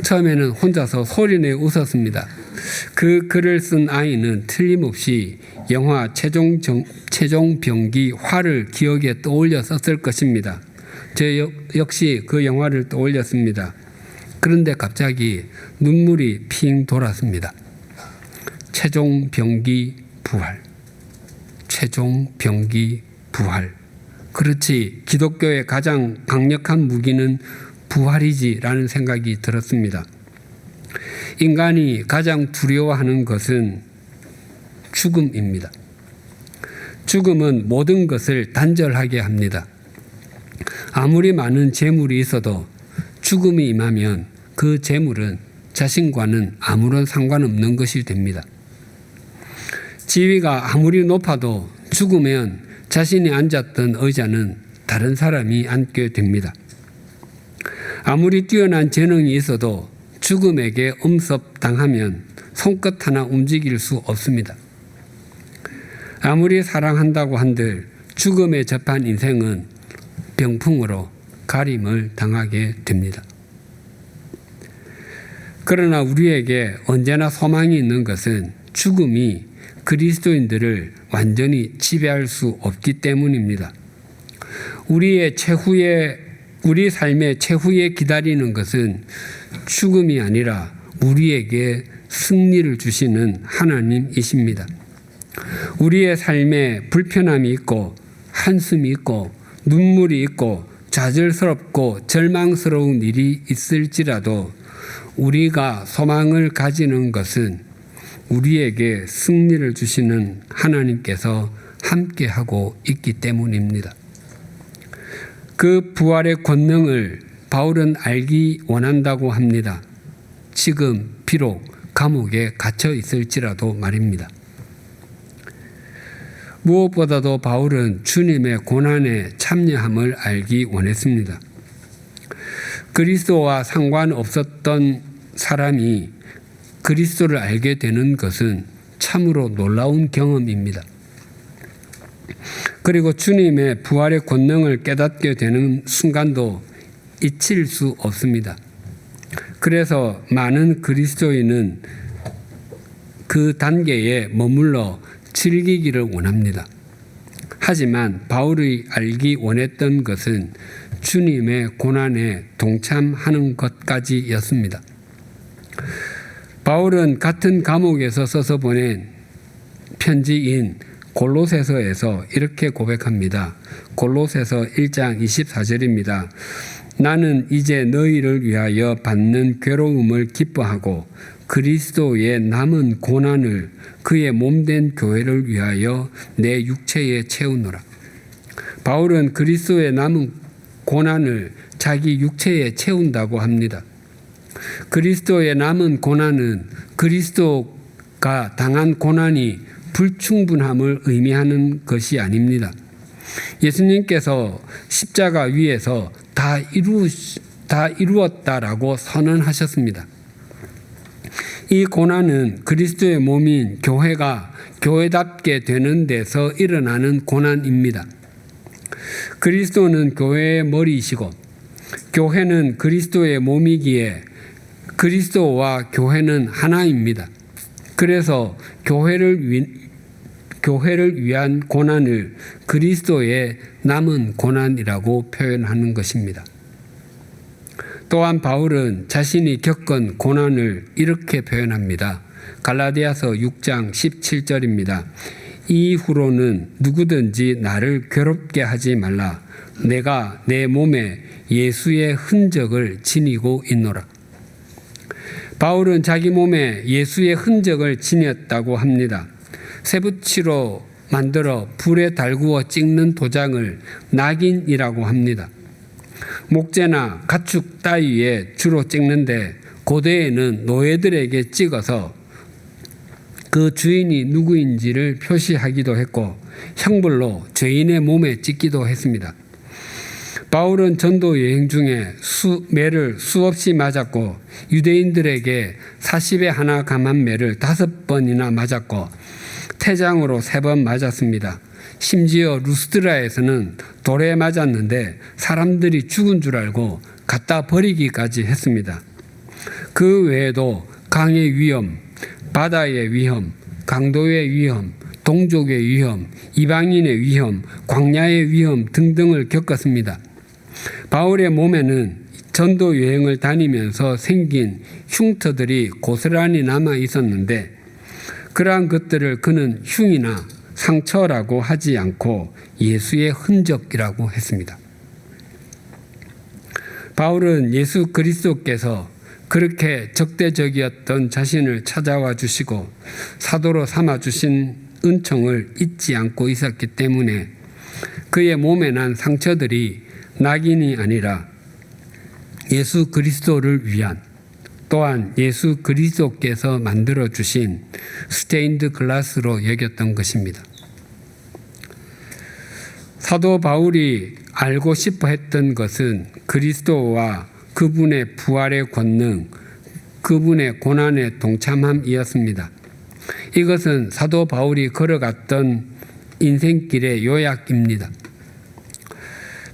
처음에는 혼자서 소리내 웃었습니다. 그 글을 쓴 아이는 틀림없이 영화 최종 병기 활을 기억에 떠올려 썼을 것입니다. 저 역시 그 영화를 떠올렸습니다. 그런데 갑자기 눈물이 핑 돌았습니다. 최종 병기 부활. 최종 병기 부활. 그렇지, 기독교의 가장 강력한 무기는 부활이지라는 생각이 들었습니다. 인간이 가장 두려워하는 것은 죽음입니다. 죽음은 모든 것을 단절하게 합니다. 아무리 많은 재물이 있어도 죽음이 임하면 그 재물은 자신과는 아무런 상관없는 것이 됩니다. 지위가 아무리 높아도 죽으면 자신이 앉았던 의자는 다른 사람이 앉게 됩니다. 아무리 뛰어난 재능이 있어도 죽음에게 음습당하면 손끝 하나 움직일 수 없습니다. 아무리 사랑한다고 한들 죽음에 접한 인생은 병풍으로 가림을 당하게 됩니다. 그러나 우리에게 언제나 소망이 있는 것은 죽음이 그리스도인들을 완전히 지배할 수 없기 때문입니다. 우리 삶의 최후에 기다리는 것은 죽음이 아니라 우리에게 승리를 주시는 하나님이십니다. 우리의 삶에 불편함이 있고 한숨이 있고 눈물이 있고 좌절스럽고 절망스러운 일이 있을지라도 우리가 소망을 가지는 것은 우리에게 승리를 주시는 하나님께서 함께하고 있기 때문입니다. 그 부활의 권능을 바울은 알기 원한다고 합니다. 지금 비록 감옥에 갇혀 있을지라도 말입니다. 무엇보다도 바울은 주님의 고난에 참여함을 알기 원했습니다. 그리스도와 상관없었던 사람이 그리스도를 알게 되는 것은 참으로 놀라운 경험입니다. 그리고 주님의 부활의 권능을 깨닫게 되는 순간도 잊힐 수 없습니다. 그래서 많은 그리스도인은 그 단계에 머물러 즐기기를 원합니다. 하지만 바울이 알기 원했던 것은 주님의 고난에 동참하는 것까지였습니다. 바울은 같은 감옥에서 써서 보낸 편지인 골로새서에서 이렇게 고백합니다. 골로새서 1장 24절입니다. 나는 이제 너희를 위하여 받는 괴로움을 기뻐하고 그리스도의 남은 고난을 그의 몸된 교회를 위하여 내 육체에 채우노라. 바울은 그리스도의 남은 고난을 자기 육체에 채운다고 합니다. 그리스도의 남은 고난은 그리스도가 당한 고난이 불충분함을 의미하는 것이 아닙니다. 예수님께서 십자가 위에서 다 이루었다라고 선언하셨습니다. 이 고난은 그리스도의 몸인 교회가 교회답게 되는 데서 일어나는 고난입니다. 그리스도는 교회의 머리이시고 교회는 그리스도의 몸이기에 그리스도와 교회는 하나입니다. 그래서 교회를 위한 고난을 그리스도의 남은 고난이라고 표현하는 것입니다. 또한 바울은 자신이 겪은 고난을 이렇게 표현합니다. 갈라디아서 6장 17절입니다. 이후로는 누구든지 나를 괴롭게 하지 말라. 내가 내 몸에 예수의 흔적을 지니고 있노라. 바울은 자기 몸에 예수의 흔적을 지녔다고 합니다. 쇠붙이로 만들어 불에 달구어 찍는 도장을 낙인이라고 합니다. 목재나 가축 따위에 주로 찍는데 고대에는 노예들에게 찍어서 그 주인이 누구인지를 표시하기도 했고 형벌로 죄인의 몸에 찍기도 했습니다. 바울은 전도 여행 중에 매를 수없이 맞았고 유대인들에게 40에 하나 감한 매를 5번이나 맞았고 태장으로 3번 맞았습니다. 심지어 루스드라에서는 돌에 맞았는데 사람들이 죽은 줄 알고 갖다 버리기까지 했습니다. 그 외에도 강의 위험, 바다의 위험, 강도의 위험, 동족의 위험, 이방인의 위험, 광야의 위험 등등을 겪었습니다. 바울의 몸에는 전도 여행을 다니면서 생긴 흉터들이 고스란히 남아 있었는데 그러한 것들을 그는 흉이나 상처라고 하지 않고 예수의 흔적이라고 했습니다. 바울은 예수 그리스도께서 그렇게 적대적이었던 자신을 찾아와 주시고 사도로 삼아 주신 은총을 잊지 않고 있었기 때문에 그의 몸에 난 상처들이 낙인이 아니라 예수 그리스도를 위한 또한 예수 그리스도께서 만들어 주신 스테인드 글라스로 여겼던 것입니다. 사도 바울이 알고 싶어 했던 것은 그리스도와 그분의 부활의 권능, 그분의 고난의 동참함이었습니다. 이것은 사도 바울이 걸어갔던 인생길의 요약입니다.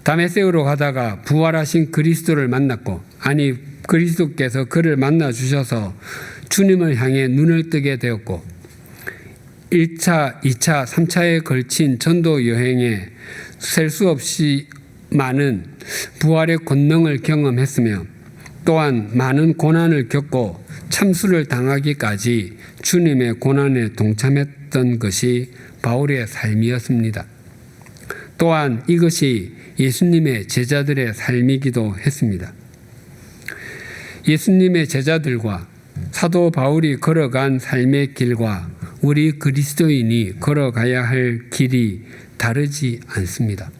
다메섹으로 가다가 부활하신 그리스도를 만났고 그리스도께서 그를 만나 주셔서 주님을 향해 눈을 뜨게 되었고 1차, 2차, 3차에 걸친 전도 여행에 셀 수 없이 많은 부활의 권능을 경험했으며 또한 많은 고난을 겪고 참수를 당하기까지 주님의 고난에 동참했던 것이 바울의 삶이었습니다. 또한 이것이 예수님의 제자들의 삶이기도 했습니다. 예수님의 제자들과 사도 바울이 걸어간 삶의 길과 우리 그리스도인이 걸어가야 할 길이 다르지 않습니다.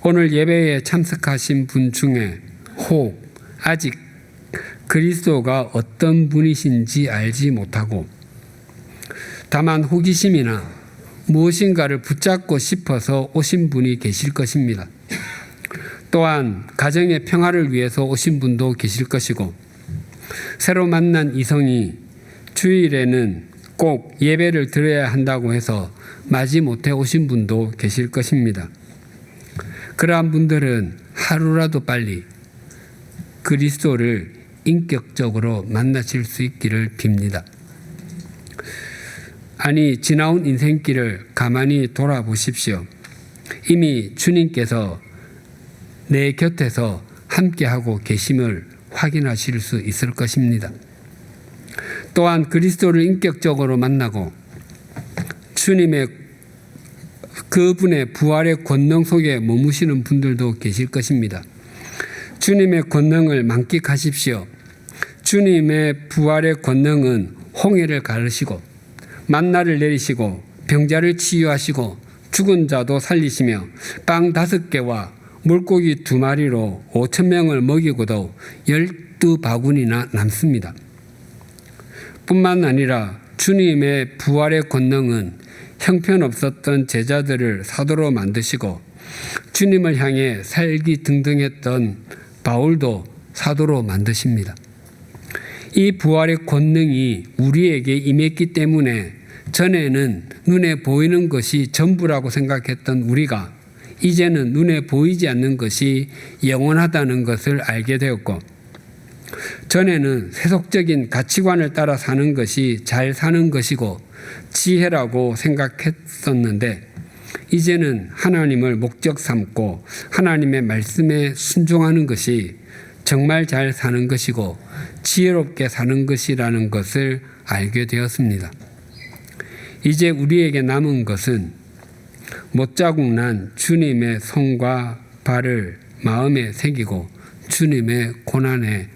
오늘 예배에 참석하신 분 중에 혹 아직 그리스도가 어떤 분이신지 알지 못하고 다만 호기심이나 무엇인가를 붙잡고 싶어서 오신 분이 계실 것입니다. 또한 가정의 평화를 위해서 오신 분도 계실 것이고 새로 만난 이성이 주일에는 꼭 예배를 드려야 한다고 해서 마지못해 오신 분도 계실 것입니다. 그러한 분들은 하루라도 빨리 그리스도를 인격적으로 만나실 수 있기를 빕니다. 아니, 지나온 인생길을 가만히 돌아보십시오. 이미 주님께서 내 곁에서 함께하고 계심을 확인하실 수 있을 것입니다. 또한 그리스도를 인격적으로 만나고 주님의 그분의 부활의 권능 속에 머무시는 분들도 계실 것입니다. 주님의 권능을 만끽하십시오. 주님의 부활의 권능은 홍해를 가르시고 만나를 내리시고 병자를 치유하시고 죽은 자도 살리시며 빵 5개와 물고기 2마리로 5,000명을 먹이고도 12바구니나 남습니다. 뿐만 아니라 주님의 부활의 권능은 형편없었던 제자들을 사도로 만드시고 주님을 향해 살기 등등했던 바울도 사도로 만드십니다. 이 부활의 권능이 우리에게 임했기 때문에 전에는 눈에 보이는 것이 전부라고 생각했던 우리가 이제는 눈에 보이지 않는 것이 영원하다는 것을 알게 되었고, 전에는 세속적인 가치관을 따라 사는 것이 잘 사는 것이고 지혜라고 생각했었는데 이제는 하나님을 목적 삼고 하나님의 말씀에 순종하는 것이 정말 잘 사는 것이고 지혜롭게 사는 것이라는 것을 알게 되었습니다. 이제 우리에게 남은 것은 못자국 난 주님의 손과 발을 마음에 새기고 주님의 고난에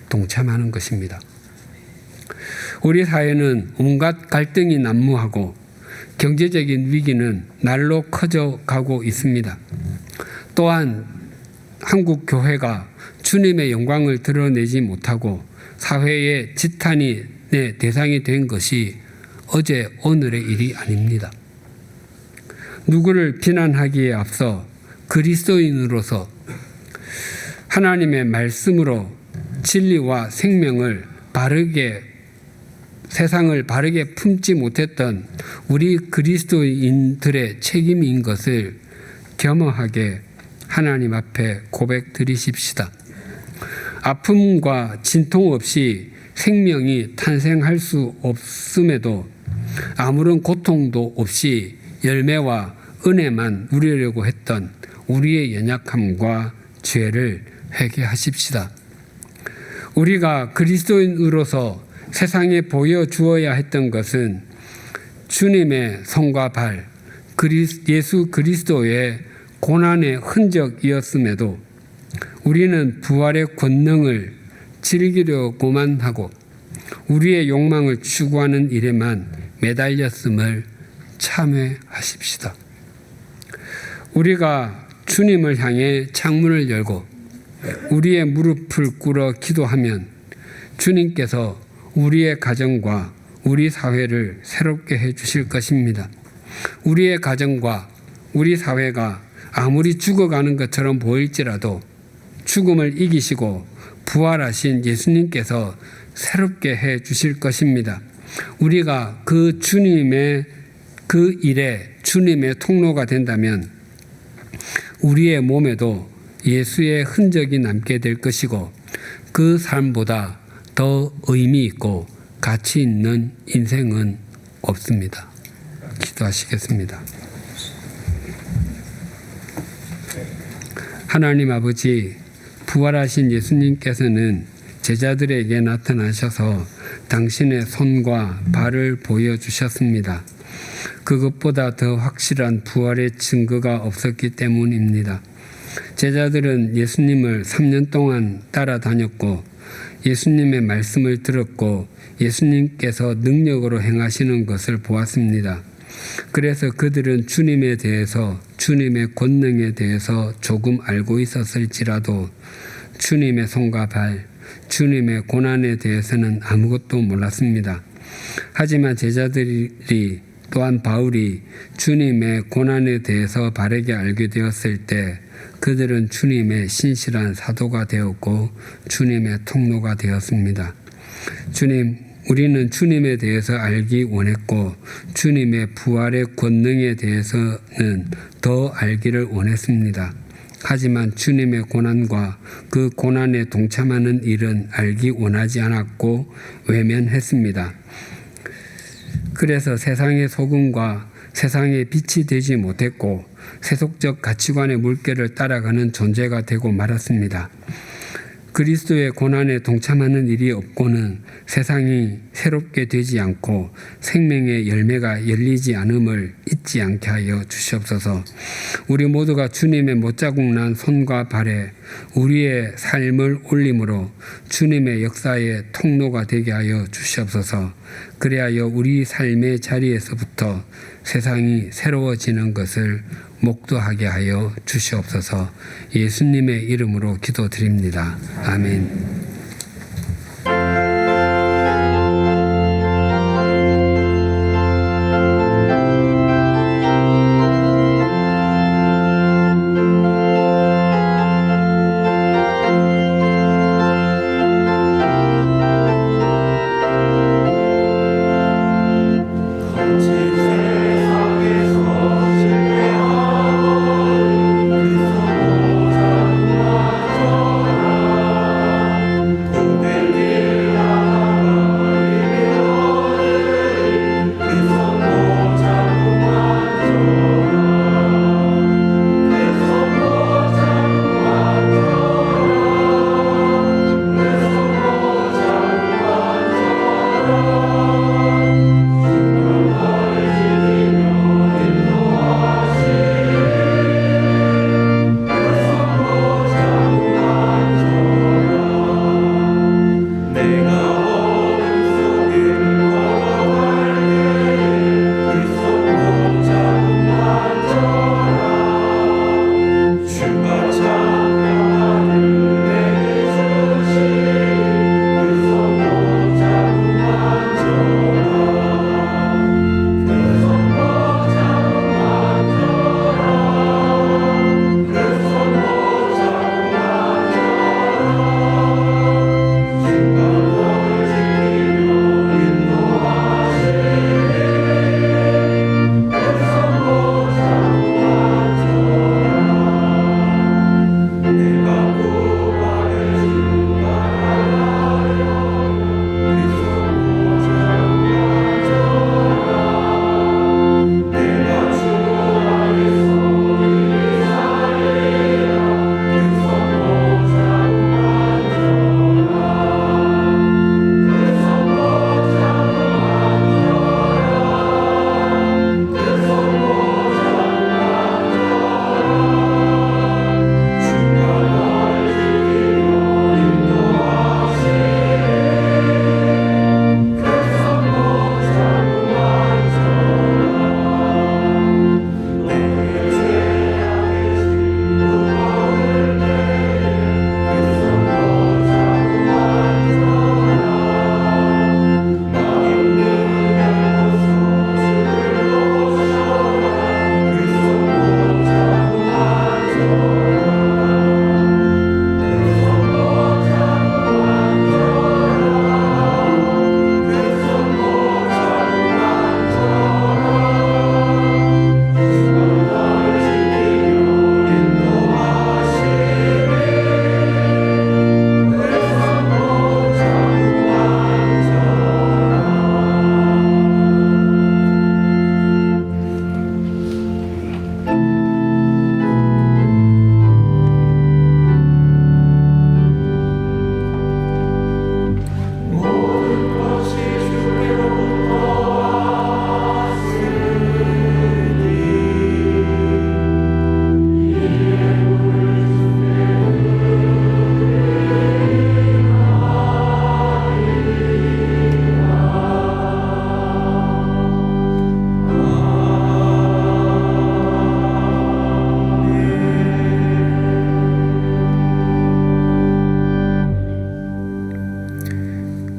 동참하는 것입니다. 우리 사회는 온갖 갈등이 난무하고 경제적인 위기는 날로 커져가고 있습니다. 또한 한국 교회가 주님의 영광을 드러내지 못하고 사회의 지탄의 대상이 된 것이 어제 오늘의 일이 아닙니다. 누구를 비난하기에 앞서 그리스도인으로서 하나님의 말씀으로 진리와 생명을 세상을 바르게 품지 못했던 우리 그리스도인들의 책임인 것을 겸허하게 하나님 앞에 고백드리십시다. 아픔과 진통 없이 생명이 탄생할 수 없음에도 아무런 고통도 없이 열매와 은혜만 누리려고 했던 우리의 연약함과 죄를 회개하십시다. 우리가 그리스도인으로서 세상에 보여주어야 했던 것은 주님의 손과 발, 예수 그리스도의 고난의 흔적이었음에도 우리는 부활의 권능을 즐기려고만 하고 우리의 욕망을 추구하는 일에만 매달렸음을 참회하십시다. 우리가 주님을 향해 창문을 열고 우리의 무릎을 꿇어 기도하면 주님께서 우리의 가정과 우리 사회를 새롭게 해주실 것입니다. 우리의 가정과 우리 사회가 아무리 죽어가는 것처럼 보일지라도 죽음을 이기시고 부활하신 예수님께서 새롭게 해주실 것입니다. 우리가 그 주님의 그 일에 주님의 통로가 된다면 우리의 몸에도 예수의 흔적이 남게 될 것이고 그 삶보다 더 의미 있고 가치 있는 인생은 없습니다. 기도하시겠습니다. 하나님 아버지, 부활하신 예수님께서는 제자들에게 나타나셔서 당신의 손과 발을 보여주셨습니다. 그것보다 더 확실한 부활의 증거가 없었기 때문입니다. 제자들은 예수님을 3년 동안 따라다녔고 예수님의 말씀을 들었고 예수님께서 능력으로 행하시는 것을 보았습니다. 그래서 그들은 주님에 대해서, 주님의 권능에 대해서 조금 알고 있었을지라도 주님의 손과 발, 주님의 고난에 대해서는 아무것도 몰랐습니다. 하지만 제자들이 또한 바울이 주님의 고난에 대해서 바르게 알게 되었을 때 그들은 주님의 신실한 사도가 되었고 주님의 통로가 되었습니다. 우리는 주님에 대해서 알기 원했고 주님의 부활의 권능에 대해서는 더 알기를 원했습니다. 하지만 주님의 고난과 그 고난에 동참하는 일은 알기 원하지 않았고 외면했습니다. 그래서 세상의 소금과 세상의 빛이 되지 못했고 세속적 가치관의 물결을 따라가는 존재가 되고 말았습니다. 그리스도의 고난에 동참하는 일이 없고는 세상이 새롭게 되지 않고 생명의 열매가 열리지 않음을 잊지 않게 하여 주시옵소서. 우리 모두가 주님의 못자국 난 손과 발에 우리의 삶을 올림으로 주님의 역사의 통로가 되게 하여 주시옵소서. 그리하여 우리 삶의 자리에서부터 세상이 새로워지는 것을 목도하게 하여 주시옵소서. 예수님의 이름으로 기도드립니다. 아멘.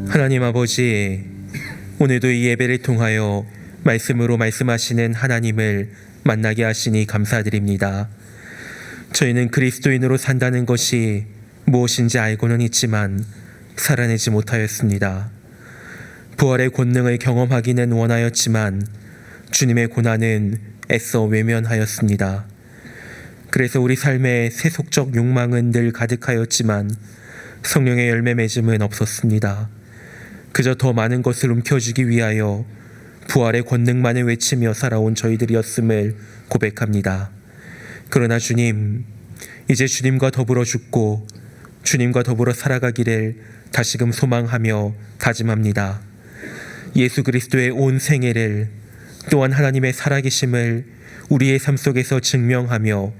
하나님 아버지, 오늘도 이 예배를 통하여 말씀으로 말씀하시는 하나님을 만나게 하시니 감사드립니다. 저희는 그리스도인으로 산다는 것이 무엇인지 알고는 있지만 살아내지 못하였습니다. 부활의 권능을 경험하기는 원하였지만 주님의 고난은 애써 외면하였습니다. 그래서 우리 삶의 세속적 욕망은 늘 가득하였지만 성령의 열매 맺음은 없었습니다. 그저 더 많은 것을 움켜쥐기 위하여 부활의 권능만을 외치며 살아온 저희들이었음을 고백합니다. 그러나 주님, 이제 주님과 더불어 죽고 주님과 더불어 살아가기를 다시금 소망하며 다짐합니다. 예수 그리스도의 온 생애를, 또한 하나님의 살아계심을 우리의 삶 속에서 증명하며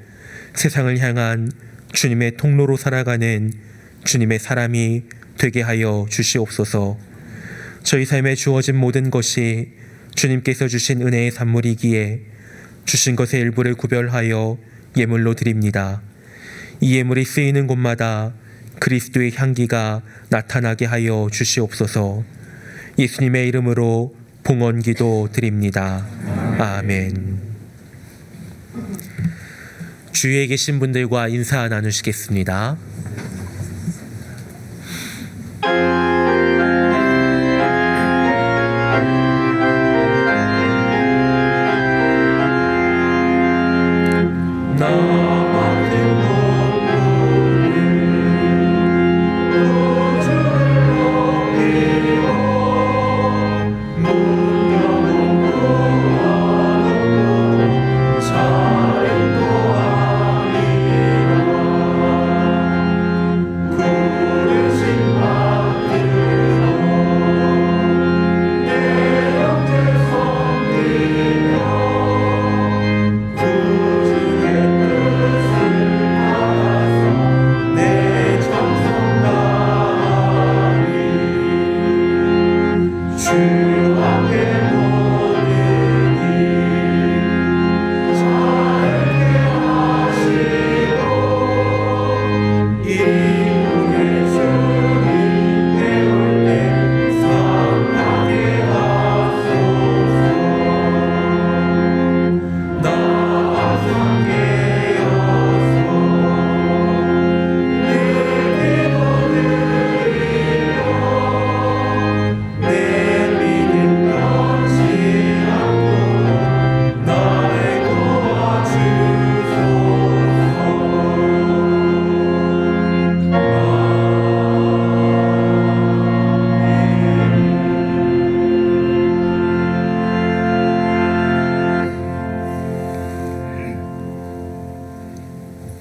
세상을 향한 주님의 통로로 살아가는 주님의 사람이 되게 하여 주시옵소서. 저희 삶에 주어진 모든 것이 주님께서 주신 은혜의 산물이기에 주신 것의 일부를 구별하여 예물로 드립니다. 이 예물이 쓰이는 곳마다 그리스도의 향기가 나타나게 하여 주시옵소서. 예수님의 이름으로 봉헌기도 드립니다. 아멘. 주위에 계신 분들과 인사 나누시겠습니다.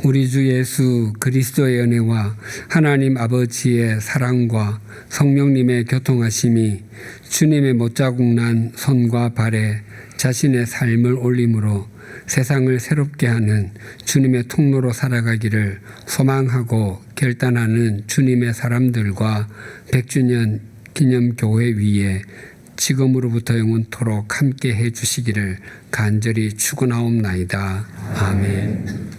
우리 주 예수 그리스도의 은혜와 하나님 아버지의 사랑과 성령님의 교통하심이 주님의 못자국 난 손과 발에 자신의 삶을 올림으로 세상을 새롭게 하는 주님의 통로로 살아가기를 소망하고 결단하는 주님의 사람들과 100주년 기념교회 위에 지금으로부터 영원토록 함께 해주시기를 간절히 축원하옵나이다. 아멘.